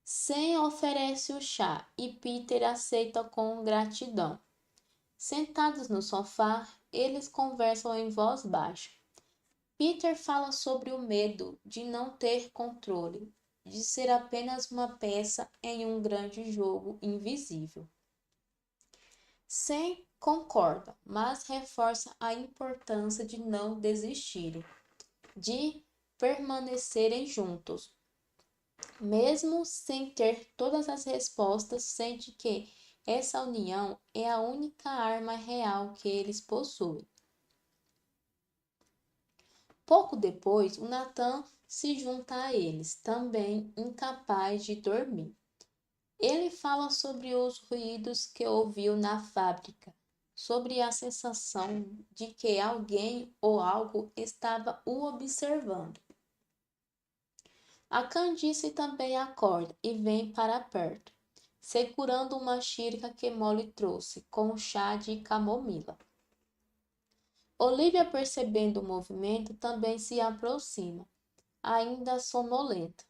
Sam oferece o chá e Peter aceita com gratidão. Sentados no sofá, eles conversam em voz baixa. Peter fala sobre o medo de não ter controle, de ser apenas uma peça em um grande jogo invisível. Sam concorda, mas reforça a importância de não desistirem, de permanecerem juntos. Mesmo sem ter todas as respostas, sente que essa união é a única arma real que eles possuem. Pouco depois, o Nathan se junta a eles, também incapaz de dormir. Ele fala sobre os ruídos que ouviu na fábrica, sobre a sensação de que alguém ou algo estava o observando. A Candice também acorda e vem para perto, segurando uma xícara que Molly trouxe, com chá de camomila. Olivia, percebendo o movimento, também se aproxima, ainda sonolenta.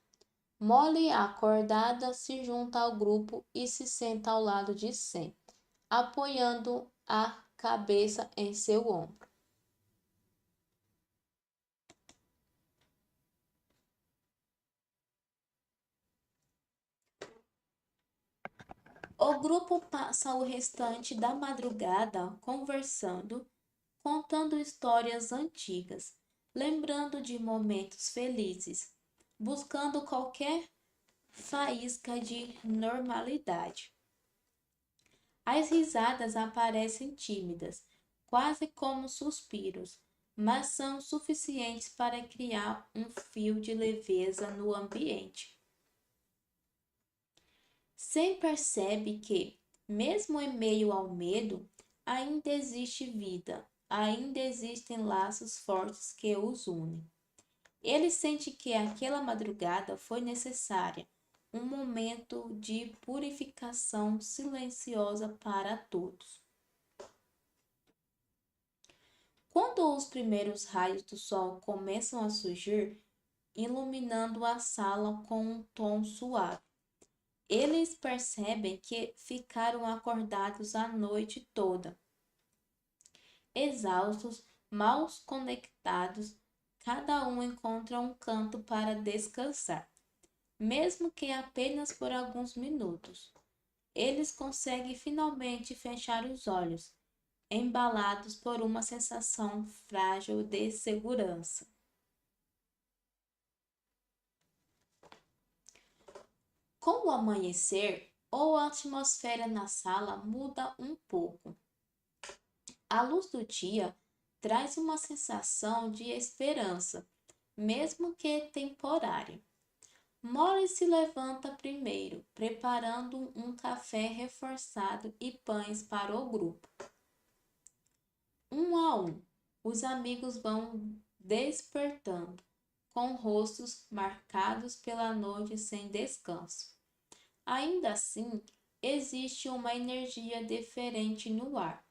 Molly, acordada, se junta ao grupo e se senta ao lado de Sam, apoiando a cabeça em seu ombro. O grupo passa o restante da madrugada conversando, contando histórias antigas, lembrando de momentos felizes, buscando qualquer faísca de normalidade. As risadas aparecem tímidas, quase como suspiros, mas são suficientes para criar um fio de leveza no ambiente. Sem percebe que, mesmo em meio ao medo, ainda existe vida, ainda existem laços fortes que os unem. Ele sente que aquela madrugada foi necessária, um momento de purificação silenciosa para todos. Quando os primeiros raios do sol começam a surgir, iluminando a sala com um tom suave, eles percebem que ficaram acordados a noite toda, exaustos, mal conectados, cada um encontra um canto para descansar, mesmo que apenas por alguns minutos. Eles conseguem finalmente fechar os olhos, embalados por uma sensação frágil de segurança. Com o amanhecer, ou a atmosfera na sala muda um pouco. A luz do dia traz uma sensação de esperança, mesmo que temporária. Molly se levanta primeiro, preparando um café reforçado e pães para o grupo. Um a um, os amigos vão despertando, com rostos marcados pela noite sem descanso. Ainda assim, existe uma energia diferente no ar,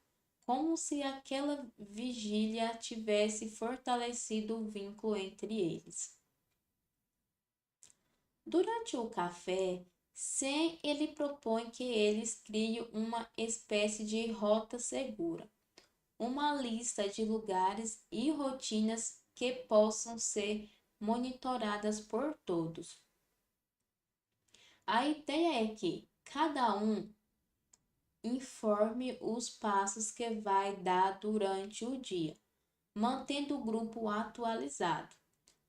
como se aquela vigília tivesse fortalecido o vínculo entre eles. Durante o café, Sam ele propõe que eles criem uma espécie de rota segura, uma lista de lugares e rotinas que possam ser monitoradas por todos. A ideia é que cada um informe os passos que vai dar durante o dia, mantendo o grupo atualizado.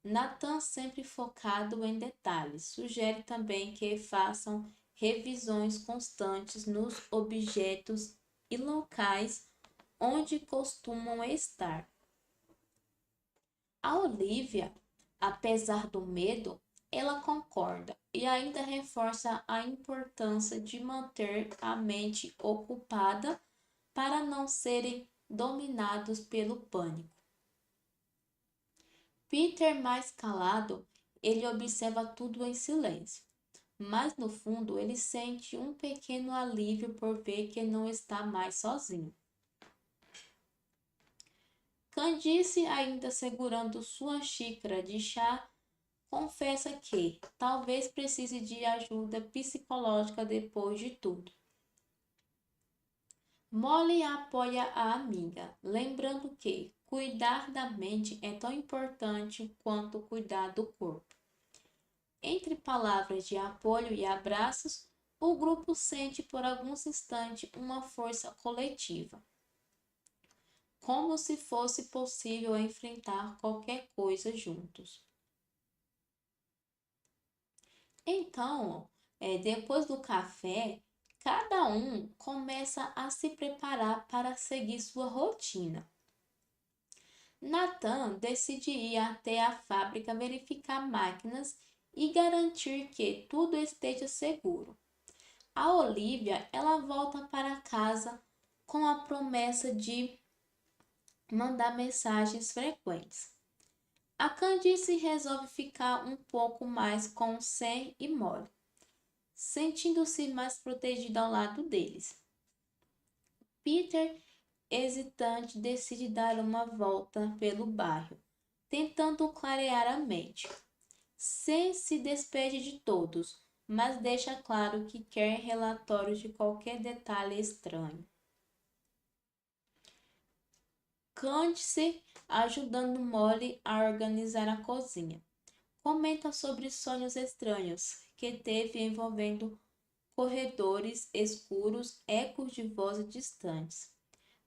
Nathan, sempre focado em detalhes, sugere também que façam revisões constantes nos objetos e locais onde costumam estar. A Olivia, apesar do medo, ela concorda e ainda reforça a importância de manter a mente ocupada para não serem dominados pelo pânico. Peter, mais calado, ele observa tudo em silêncio, mas no fundo ele sente um pequeno alívio por ver que não está mais sozinho. Candice, ainda segurando sua xícara de chá, confessa que talvez precise de ajuda psicológica depois de tudo. Molly apoia a amiga, lembrando que cuidar da mente é tão importante quanto cuidar do corpo. Entre palavras de apoio e abraços, o grupo sente por alguns instantes uma força coletiva, como se fosse possível enfrentar qualquer coisa juntos. Então, depois do café, cada um começa a se preparar para seguir sua rotina. Nathan decide ir até a fábrica verificar máquinas e garantir que tudo esteja seguro. A Olivia, ela volta para casa com a promessa de mandar mensagens frequentes. A Candice resolve ficar um pouco mais com Sam e Molly, sentindo-se mais protegida ao lado deles. Peter, hesitante, decide dar uma volta pelo bairro, tentando clarear a mente. Sam se despede de todos, mas deixa claro que quer relatórios de qualquer detalhe estranho. Candice, ajudando Molly a organizar a cozinha, comenta sobre sonhos estranhos que teve envolvendo corredores escuros, ecos de vozes distantes.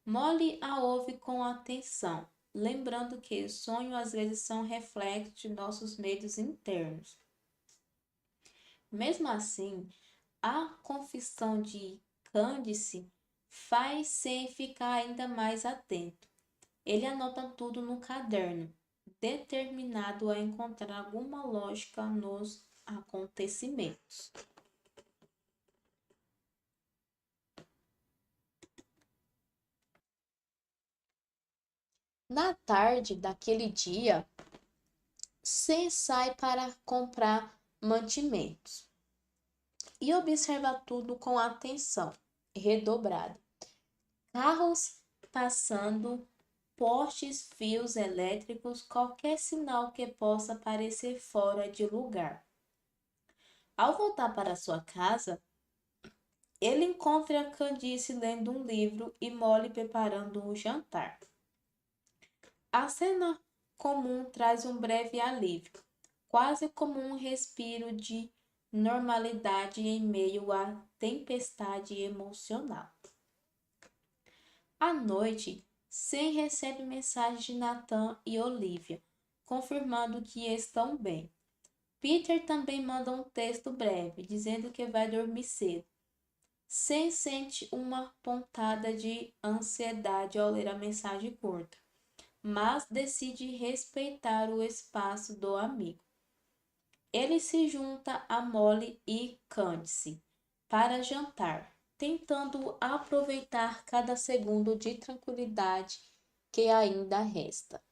Molly a ouve com atenção, lembrando que sonhos às vezes são reflexos de nossos medos internos. Mesmo assim, a confissão de Candice faz Sam ficar ainda mais atento. Ele anota tudo no caderno, determinado a encontrar alguma lógica nos acontecimentos. Na tarde daquele dia, Sam sai para comprar mantimentos e observa tudo com atenção redobrada. Carros passando, postes, fios elétricos, qualquer sinal que possa parecer fora de lugar. Ao voltar para sua casa, ele encontra Candice lendo um livro e Molly preparando o jantar. A cena comum traz um breve alívio, quase como um respiro de normalidade em meio à tempestade emocional. À noite, Sam recebe mensagem de Nathan e Olivia, confirmando que estão bem. Peter também manda um texto breve, dizendo que vai dormir cedo. Sam sente uma pontada de ansiedade ao ler a mensagem curta, mas decide respeitar o espaço do amigo. Ele se junta a Molly e Candice para jantar, tentando aproveitar cada segundo de tranquilidade que ainda resta.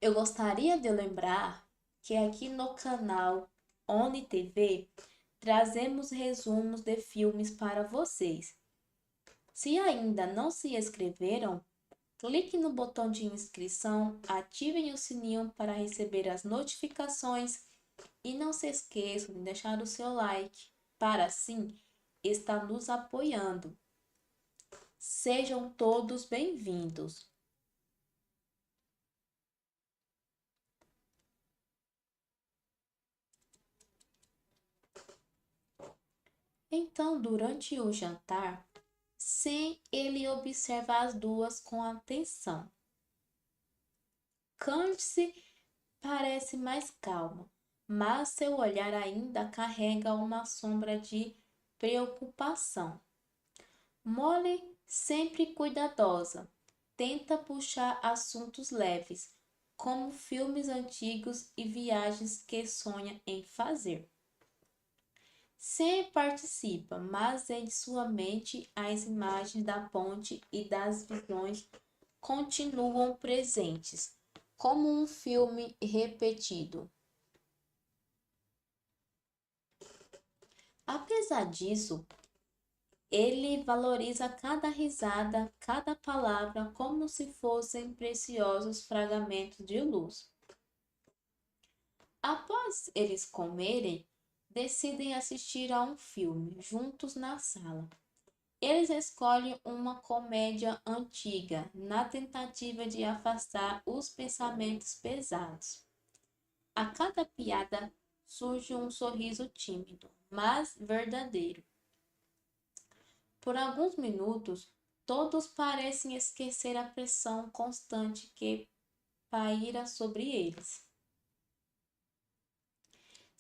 Eu gostaria de lembrar que aqui no canal Oni TV trazemos resumos de filmes para vocês. Se ainda não se inscreveram, clique no botão de inscrição, ativem o sininho para receber as notificações e não se esqueçam de deixar o seu like para assim estar nos apoiando. Sejam todos bem-vindos. Então, durante o jantar, Sam ele observa as duas com atenção. Candice parece mais calma, mas seu olhar ainda carrega uma sombra de preocupação. Molly, sempre cuidadosa, tenta puxar assuntos leves, como filmes antigos e viagens que sonha em fazer. Sam participa, mas em sua mente as imagens da ponte e das visões continuam presentes, como um filme repetido. Apesar disso, ele valoriza cada risada, cada palavra, como se fossem preciosos fragmentos de luz. Após eles comerem, decidem assistir a um filme juntos na sala. Eles escolhem uma comédia antiga, na tentativa de afastar os pensamentos pesados. A cada piada surge um sorriso tímido, mas verdadeiro. Por alguns minutos, todos parecem esquecer a pressão constante que paira sobre eles.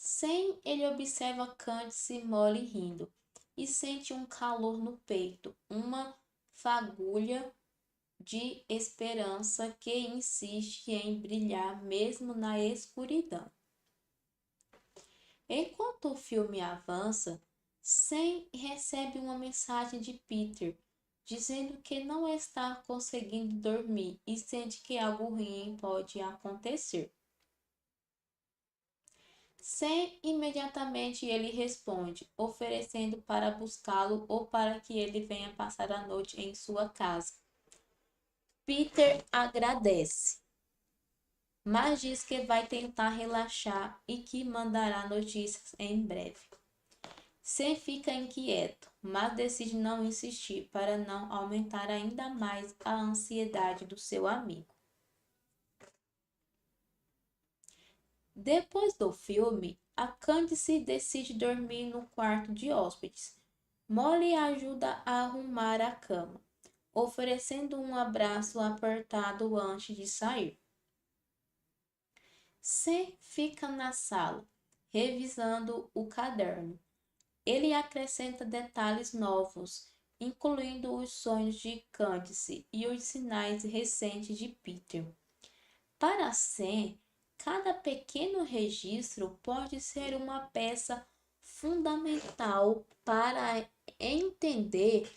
Sem ele observa Candice e Molly rindo e sente um calor no peito, uma fagulha de esperança que insiste em brilhar mesmo na escuridão. Enquanto o filme avança, Sam recebe uma mensagem de Peter dizendo que não está conseguindo dormir e sente que algo ruim pode acontecer. Sam imediatamente ele responde, oferecendo para buscá-lo ou para que ele venha passar a noite em sua casa. Peter agradece, mas diz que vai tentar relaxar e que mandará notícias em breve. Sam fica inquieto, mas decide não insistir para não aumentar ainda mais a ansiedade do seu amigo. Depois do filme, a Candice decide dormir no quarto de hóspedes. Molly ajuda a arrumar a cama, oferecendo um abraço apertado antes de sair. Sam fica na sala, revisando o caderno. Ele acrescenta detalhes novos, incluindo os sonhos de Candice e os sinais recentes de Peter. Para Sam, cada pequeno registro pode ser uma peça fundamental para entender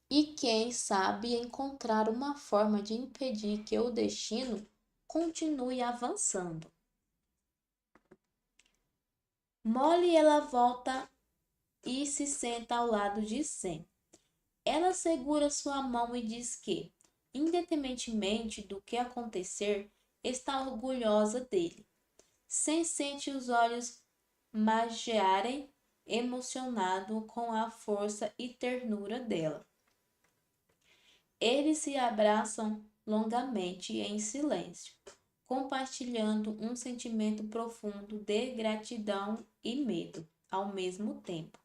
e, quem sabe, encontrar uma forma de impedir que o destino continue avançando. Molly ela volta e se senta ao lado de Sam. Ela segura sua mão e diz que, independentemente do que acontecer, está orgulhosa dele. Sam sente os olhos marearem, emocionado com a força e ternura dela. Eles se abraçam longamente em silêncio, compartilhando um sentimento profundo de gratidão e medo ao mesmo tempo.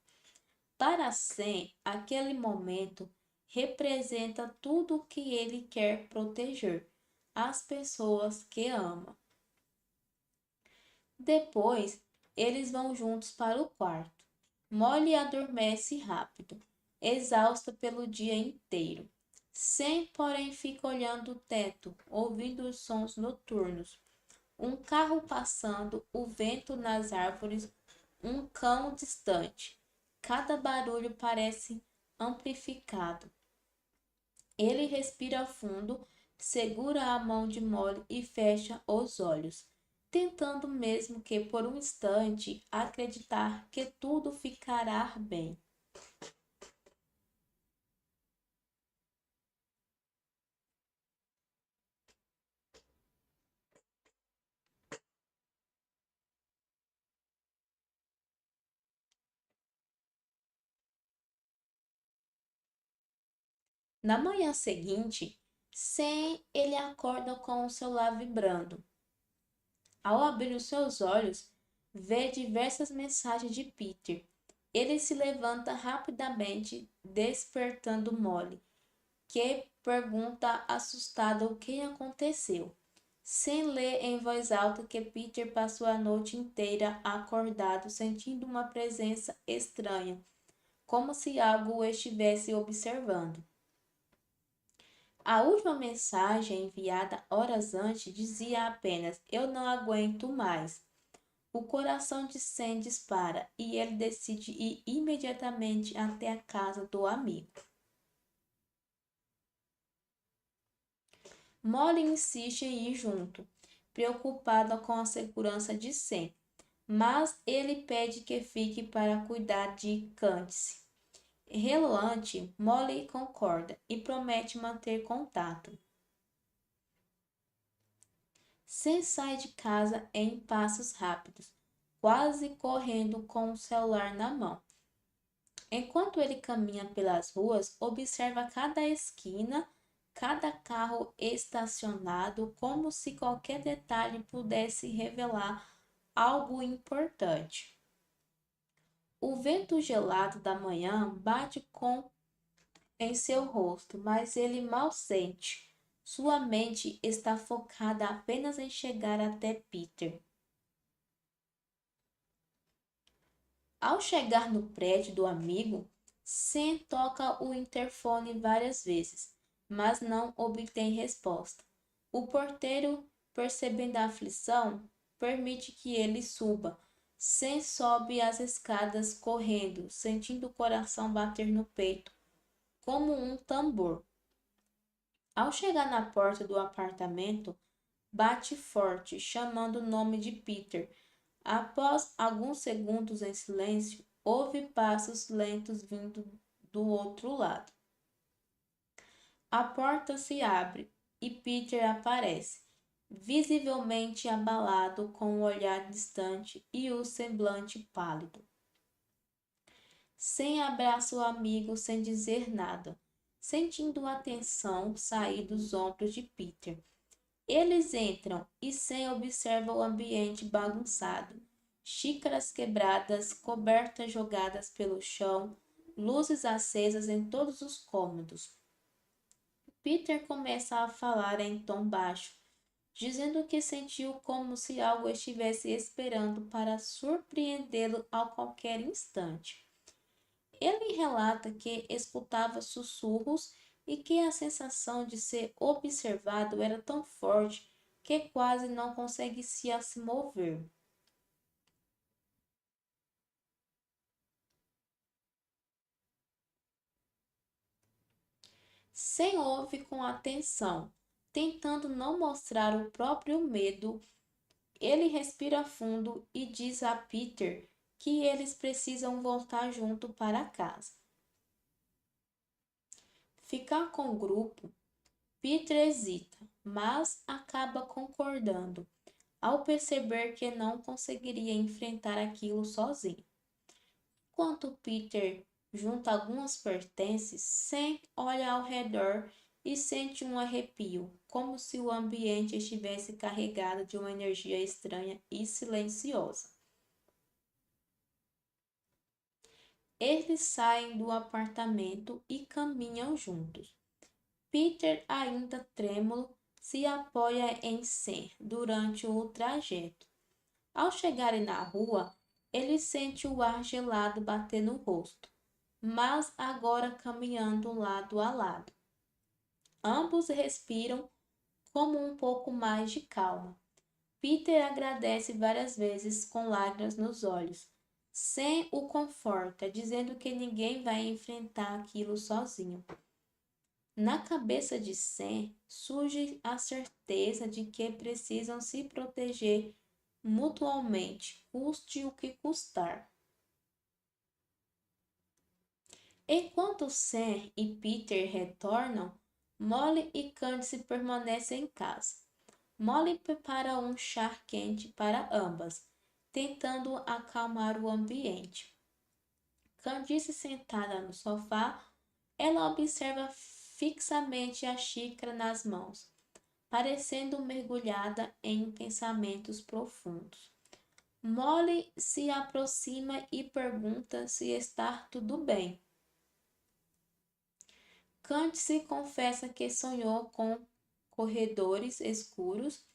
Para Sam, aquele momento representa tudo o que ele quer proteger, as pessoas que ama. Depois, eles vão juntos para o quarto. Molly adormece rápido, exausta pelo dia inteiro. Sam, porém, fica olhando o teto, ouvindo os sons noturnos. Um carro passando, o vento nas árvores, um cão distante. Cada barulho parece amplificado. Ele respira fundo, segura a mão de Molly e fecha os olhos, tentando mesmo que por um instante acreditar que tudo ficará bem. Na manhã seguinte, Sam ele acorda com o celular vibrando. Ao abrir os seus olhos, vê diversas mensagens de Peter. Ele se levanta rapidamente, despertando Molly, que pergunta assustada o que aconteceu. Sem ler em voz alta que Peter passou a noite inteira acordado, sentindo uma presença estranha, como se algo o estivesse observando. A última mensagem, enviada horas antes, dizia apenas: "Eu não aguento mais." O coração de Sam dispara e ele decide ir imediatamente até a casa do amigo. Molly insiste em ir junto, preocupada com a segurança de Sam, mas ele pede que fique para cuidar de Candice. Relutante, Molly concorda e promete manter contato. Sam sai de casa em passos rápidos, quase correndo com o celular na mão. Enquanto ele caminha pelas ruas, observa cada esquina, cada carro estacionado, como se qualquer detalhe pudesse revelar algo importante. O vento gelado da manhã bate em seu rosto, mas ele mal sente. Sua mente está focada apenas em chegar até Peter. Ao chegar no prédio do amigo, Sam toca o interfone várias vezes, mas não obtém resposta. O porteiro, percebendo a aflição, permite que ele suba. Sam sobe as escadas correndo, sentindo o coração bater no peito, como um tambor. Ao chegar na porta do apartamento, bate forte, chamando o nome de Peter. Após alguns segundos em silêncio, ouve passos lentos vindo do outro lado. A porta se abre e Peter aparece, visivelmente abalado, com o olhar distante e o semblante pálido. Sam abraça o amigo sem dizer nada, sentindo a tensão sair dos ombros de Peter. Eles entram e Sam observa o ambiente bagunçado. Xícaras quebradas, cobertas jogadas pelo chão, luzes acesas em todos os cômodos. Peter começa a falar em tom baixo, dizendo que sentiu como se algo estivesse esperando para surpreendê-lo a qualquer instante. Ele relata que escutava sussurros e que a sensação de ser observado era tão forte que quase não conseguia se mover. Sem ouve com atenção, tentando não mostrar o próprio medo, ele respira fundo e diz a Peter que eles precisam voltar junto para casa. Ficar com o grupo, Peter hesita, mas acaba concordando, ao perceber que não conseguiria enfrentar aquilo sozinho. Enquanto Peter junta algumas pertences, Sam olha ao redor e sente um arrepio, como se o ambiente estivesse carregado de uma energia estranha e silenciosa. Eles saem do apartamento e caminham juntos. Peter, ainda trêmulo, se apoia em Sam durante o trajeto. Ao chegarem na rua, ele sente o ar gelado bater no rosto, mas agora caminhando lado a lado. Ambos respiram como um pouco mais de calma. Peter agradece várias vezes com lágrimas nos olhos. Sam o conforta, dizendo que ninguém vai enfrentar aquilo sozinho. Na cabeça de Sam surge a certeza de que precisam se proteger mutuamente, custe o que custar. Enquanto Sam e Peter retornam, Molly e Candice permanecem em casa. Molly prepara um chá quente para ambas, tentando acalmar o ambiente. Candice, sentada no sofá, ela observa fixamente a xícara nas mãos, parecendo mergulhada em pensamentos profundos. Molly se aproxima e pergunta se está tudo bem. Candice confessa que sonhou com corredores escuros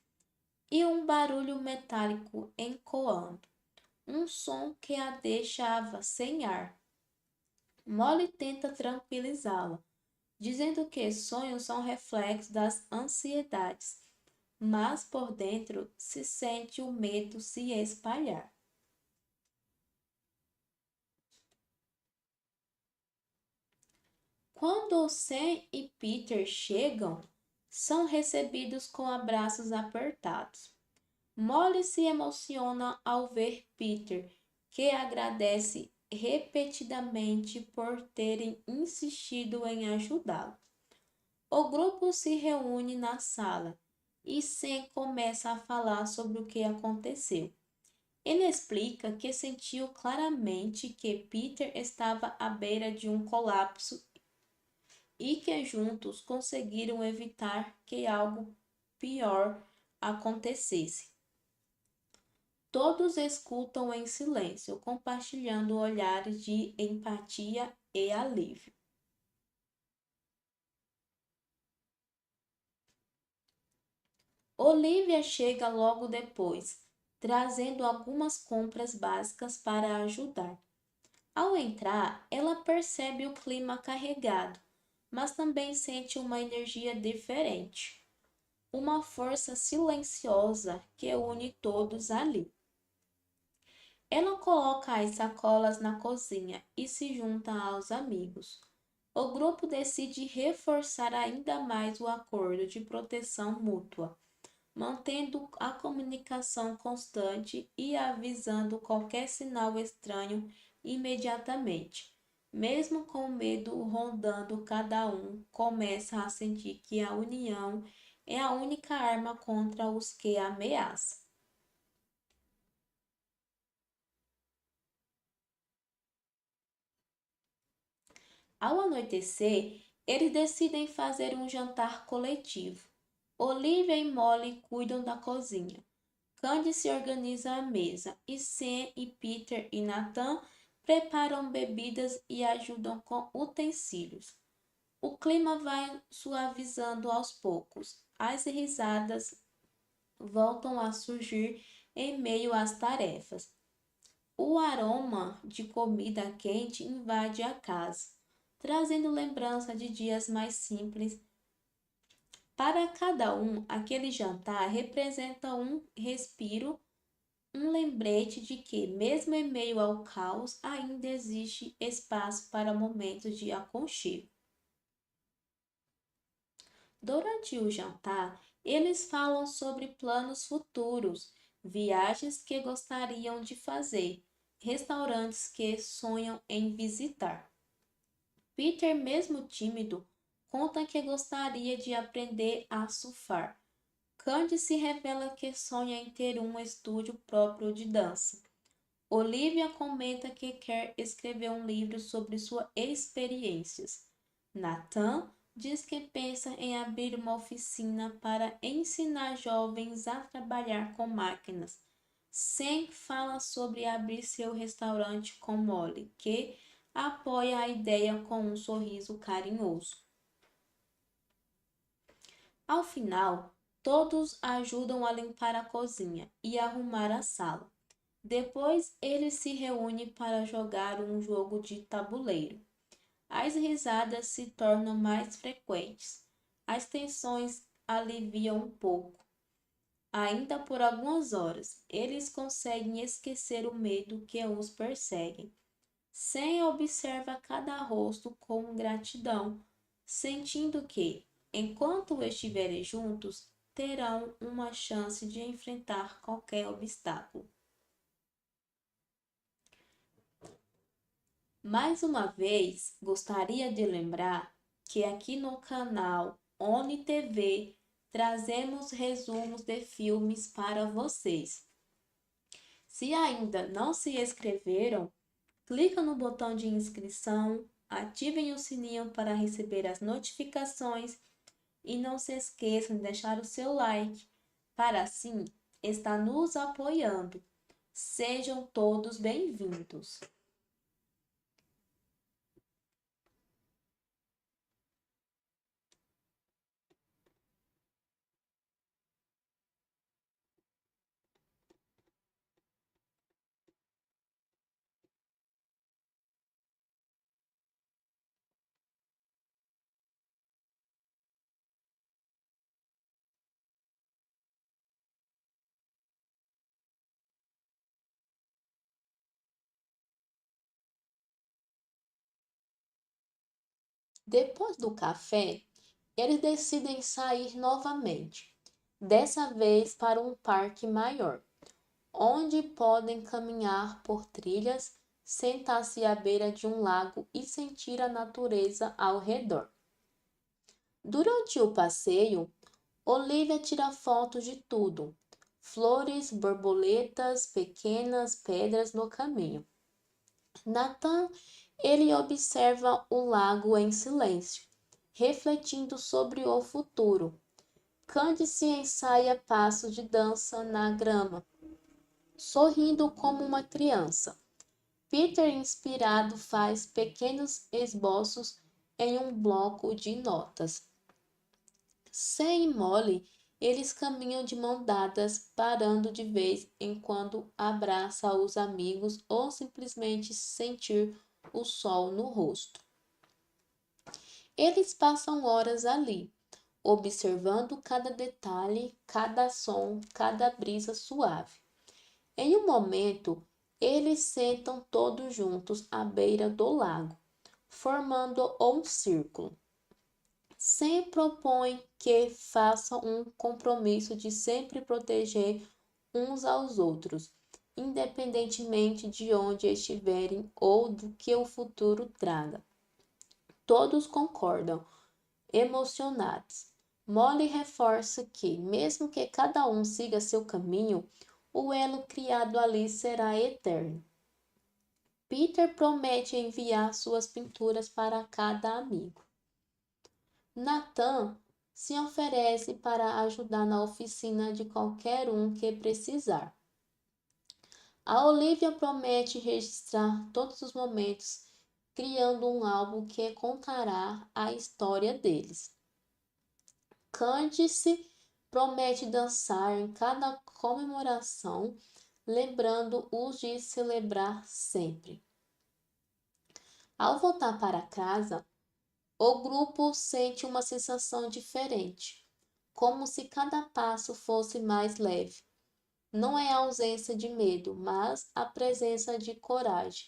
e um barulho metálico ecoando, um som que a deixava sem ar. Molly tenta tranquilizá-la, dizendo que sonhos são reflexos das ansiedades, mas por dentro se sente o medo se espalhar. Quando Sam e Peter chegam, são recebidos com abraços apertados. Molly se emociona ao ver Peter, que agradece repetidamente por terem insistido em ajudá-lo. O grupo se reúne na sala e Sam começa a falar sobre o que aconteceu. Ele explica que sentiu claramente que Peter estava à beira de um colapso e que juntos conseguiram evitar que algo pior acontecesse. Todos escutam em silêncio, compartilhando olhares de empatia e alívio. Olivia chega logo depois, trazendo algumas compras básicas para ajudar. Ao entrar, ela percebe o clima carregado, mas também sente uma energia diferente, uma força silenciosa que une todos ali. Ela coloca as sacolas na cozinha e se junta aos amigos. O grupo decide reforçar ainda mais o acordo de proteção mútua, mantendo a comunicação constante e avisando qualquer sinal estranho imediatamente. Mesmo com medo rondando, cada um começa a sentir que a união é a única arma contra os que ameaçam. Ao anoitecer, eles decidem fazer um jantar coletivo. Olivia e Molly cuidam da cozinha. Candice organiza a mesa e Sam e Peter e Nathan preparam bebidas e ajudam com utensílios. O clima vai suavizando aos poucos. As risadas voltam a surgir em meio às tarefas. O aroma de comida quente invade a casa, trazendo lembrança de dias mais simples. Para cada um, aquele jantar representa um respiro, um lembrete de que, mesmo em meio ao caos, ainda existe espaço para momentos de aconchego. Durante o jantar, eles falam sobre planos futuros, viagens que gostariam de fazer, restaurantes que sonham em visitar. Peter, mesmo tímido, conta que gostaria de aprender a surfar. Candice revela que sonha em ter um estúdio próprio de dança. Olivia comenta que quer escrever um livro sobre suas experiências. Nathan diz que pensa em abrir uma oficina para ensinar jovens a trabalhar com máquinas. Sam fala sobre abrir seu restaurante com Molly, que apoia a ideia com um sorriso carinhoso. Ao final, todos ajudam a limpar a cozinha e arrumar a sala. Depois, eles se reúnem para jogar um jogo de tabuleiro. As risadas se tornam mais frequentes. As tensões aliviam um pouco. Ainda por algumas horas, eles conseguem esquecer o medo que os persegue. Sam observa cada rosto com gratidão, sentindo que, enquanto estiverem juntos, terão uma chance de enfrentar qualquer obstáculo. Mais uma vez, gostaria de lembrar que aqui no canal ONI TV trazemos resumos de filmes para vocês. Se ainda não se inscreveram, clica no botão de inscrição, ativem o sininho para receber as notificações e não se esqueçam de deixar o seu like, para assim estar nos apoiando. Sejam todos bem-vindos! Depois do café, eles decidem sair novamente, dessa vez para um parque maior, onde podem caminhar por trilhas, sentar-se à beira de um lago e sentir a natureza ao redor. Durante o passeio, Olivia tira fotos de tudo: flores, borboletas, pequenas pedras no caminho. Nathan, ele observa o lago em silêncio, refletindo sobre o futuro. Candice ensaia passos de dança na grama, sorrindo como uma criança. Peter, inspirado, faz pequenos esboços em um bloco de notas. Sam e Molly, eles caminham de mão dadas, parando de vez em quando abraça os amigos ou simplesmente sentir o sol no rosto. Eles passam horas ali, observando cada detalhe, cada som, cada brisa suave. Em um momento, eles sentam todos juntos à beira do lago, formando um círculo. Sam propõe que façam um compromisso de sempre proteger uns aos outros, independentemente de onde estiverem ou do que o futuro traga. Todos concordam, emocionados. Molly reforça que, mesmo que cada um siga seu caminho, o elo criado ali será eterno. Peter promete enviar suas pinturas para cada amigo. Nathan se oferece para ajudar na oficina de qualquer um que precisar. A Olivia promete registrar todos os momentos, criando um álbum que contará a história deles. Candice promete dançar em cada comemoração, lembrando-os de celebrar sempre. Ao voltar para casa, o grupo sente uma sensação diferente, como se cada passo fosse mais leve. Não é a ausência de medo, mas a presença de coragem.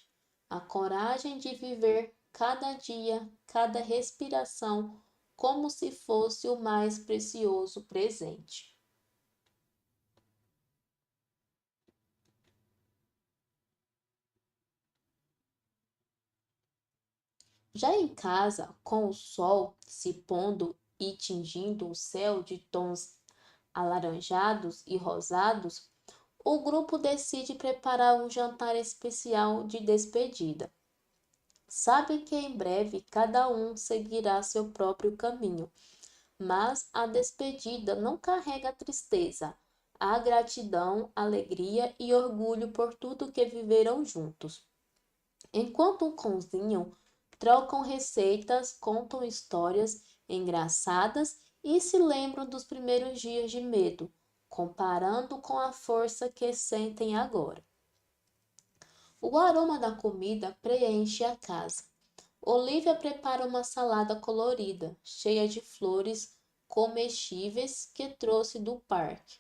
A coragem de viver cada dia, cada respiração, como se fosse o mais precioso presente. Já em casa, com o sol se pondo e tingindo o céu de tons alaranjados e rosados, o grupo decide preparar um jantar especial de despedida. Sabe que em breve cada um seguirá seu próprio caminho, mas a despedida não carrega tristeza, há gratidão, alegria e orgulho por tudo que viveram juntos. Enquanto cozinham, trocam receitas, contam histórias engraçadas e se lembram dos primeiros dias de medo, comparando com a força que sentem agora. O aroma da comida preenche a casa. Olivia prepara uma salada colorida, cheia de flores comestíveis que trouxe do parque.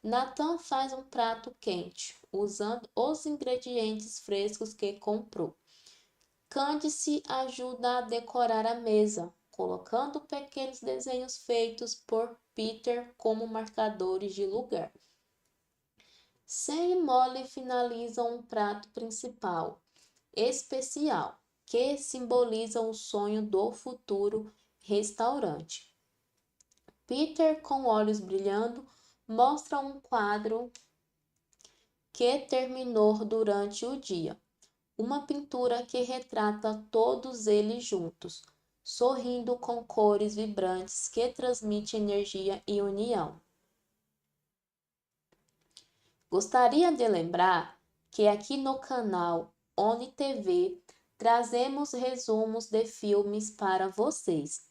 Nathan faz um prato quente, usando os ingredientes frescos que comprou. Candice ajuda a decorar a mesa, colocando pequenos desenhos feitos por Peter como marcadores de lugar. Sam e Molly finalizam um prato principal, especial, que simboliza o sonho do futuro restaurante. Peter, com olhos brilhando, mostra um quadro que terminou durante o dia. Uma pintura que retrata todos eles juntos, sorrindo com cores vibrantes que transmitem energia e união. Gostaria de lembrar que aqui no canal ONI TV trazemos resumos de filmes para vocês.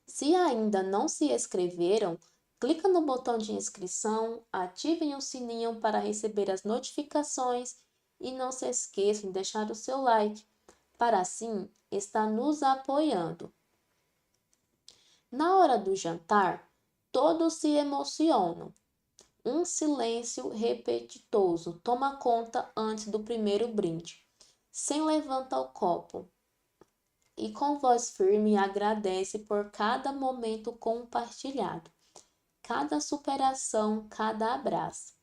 Se ainda não se inscreveram, clica no botão de inscrição, ativem o sininho para receber as notificações e não se esqueçam de deixar o seu like, para assim estar nos apoiando. Na hora do jantar, todos se emocionam. Um silêncio repetitoso toma conta antes do primeiro brinde. Sam levanta o copo e com voz firme agradece por cada momento compartilhado, cada superação, cada abraço.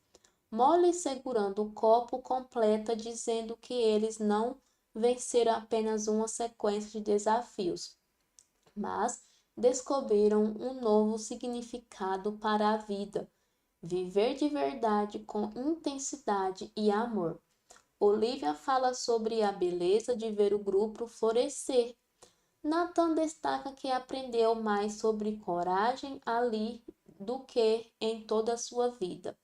Molly, segurando o copo, completa dizendo que eles não venceram apenas uma sequência de desafios, mas descobriram um novo significado para a vida. Viver de verdade com intensidade e amor. Olivia fala sobre a beleza de ver o grupo florescer. Nathan destaca que aprendeu mais sobre coragem ali do que em toda a sua vida.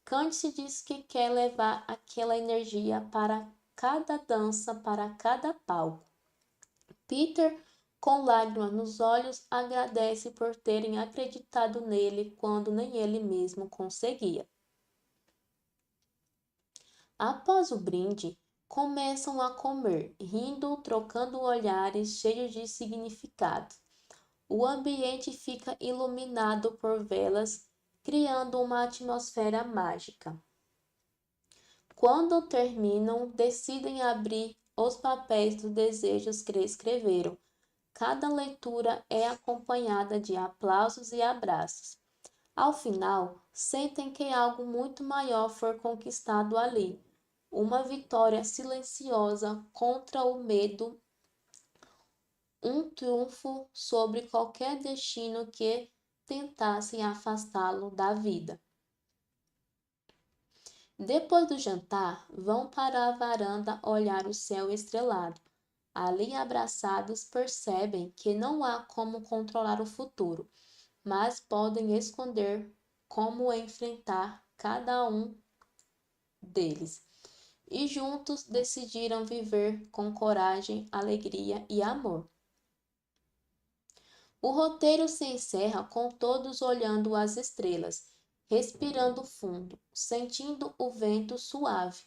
Candice diz que quer levar aquela energia para cada dança, para cada palco. Peter, com lágrimas nos olhos, agradece por terem acreditado nele quando nem ele mesmo conseguia. Após o brinde, começam a comer, rindo, trocando olhares cheios de significado. O ambiente fica iluminado por velas, criando uma atmosfera mágica. Quando terminam, decidem abrir os papéis dos desejos que escreveram. Cada leitura é acompanhada de aplausos e abraços. Ao final, sentem que algo muito maior foi conquistado ali. Uma vitória silenciosa contra o medo, um triunfo sobre qualquer destino que tentasse afastá-lo da vida. Depois do jantar, vão para a varanda olhar o céu estrelado. Ali abraçados, percebem que não há como controlar o futuro, mas podem esconder como enfrentar cada um deles. E juntos decidiram viver com coragem, alegria e amor. O roteiro se encerra com todos olhando as estrelas, respirando fundo, sentindo o vento suave.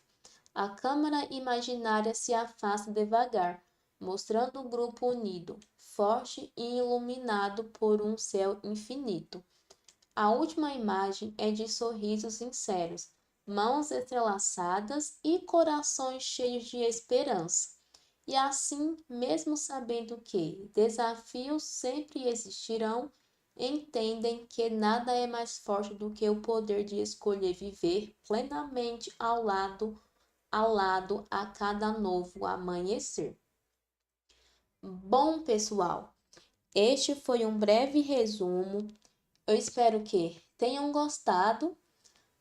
A câmara imaginária se afasta devagar, mostrando o grupo unido, forte e iluminado por um céu infinito. A última imagem é de sorrisos sinceros, mãos entrelaçadas e corações cheios de esperança. E assim, mesmo sabendo que desafios sempre existirão, entendem que nada é mais forte do que o poder de escolher viver plenamente ao lado a cada novo amanhecer. Bom, pessoal, este foi um breve resumo. Eu espero que tenham gostado.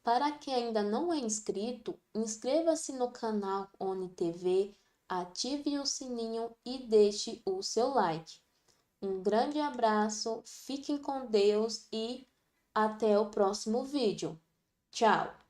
Para quem ainda não é inscrito, inscreva-se no canal ONI TV, ative o sininho e deixe o seu like. Um grande abraço, fiquem com Deus e até o próximo vídeo. Tchau!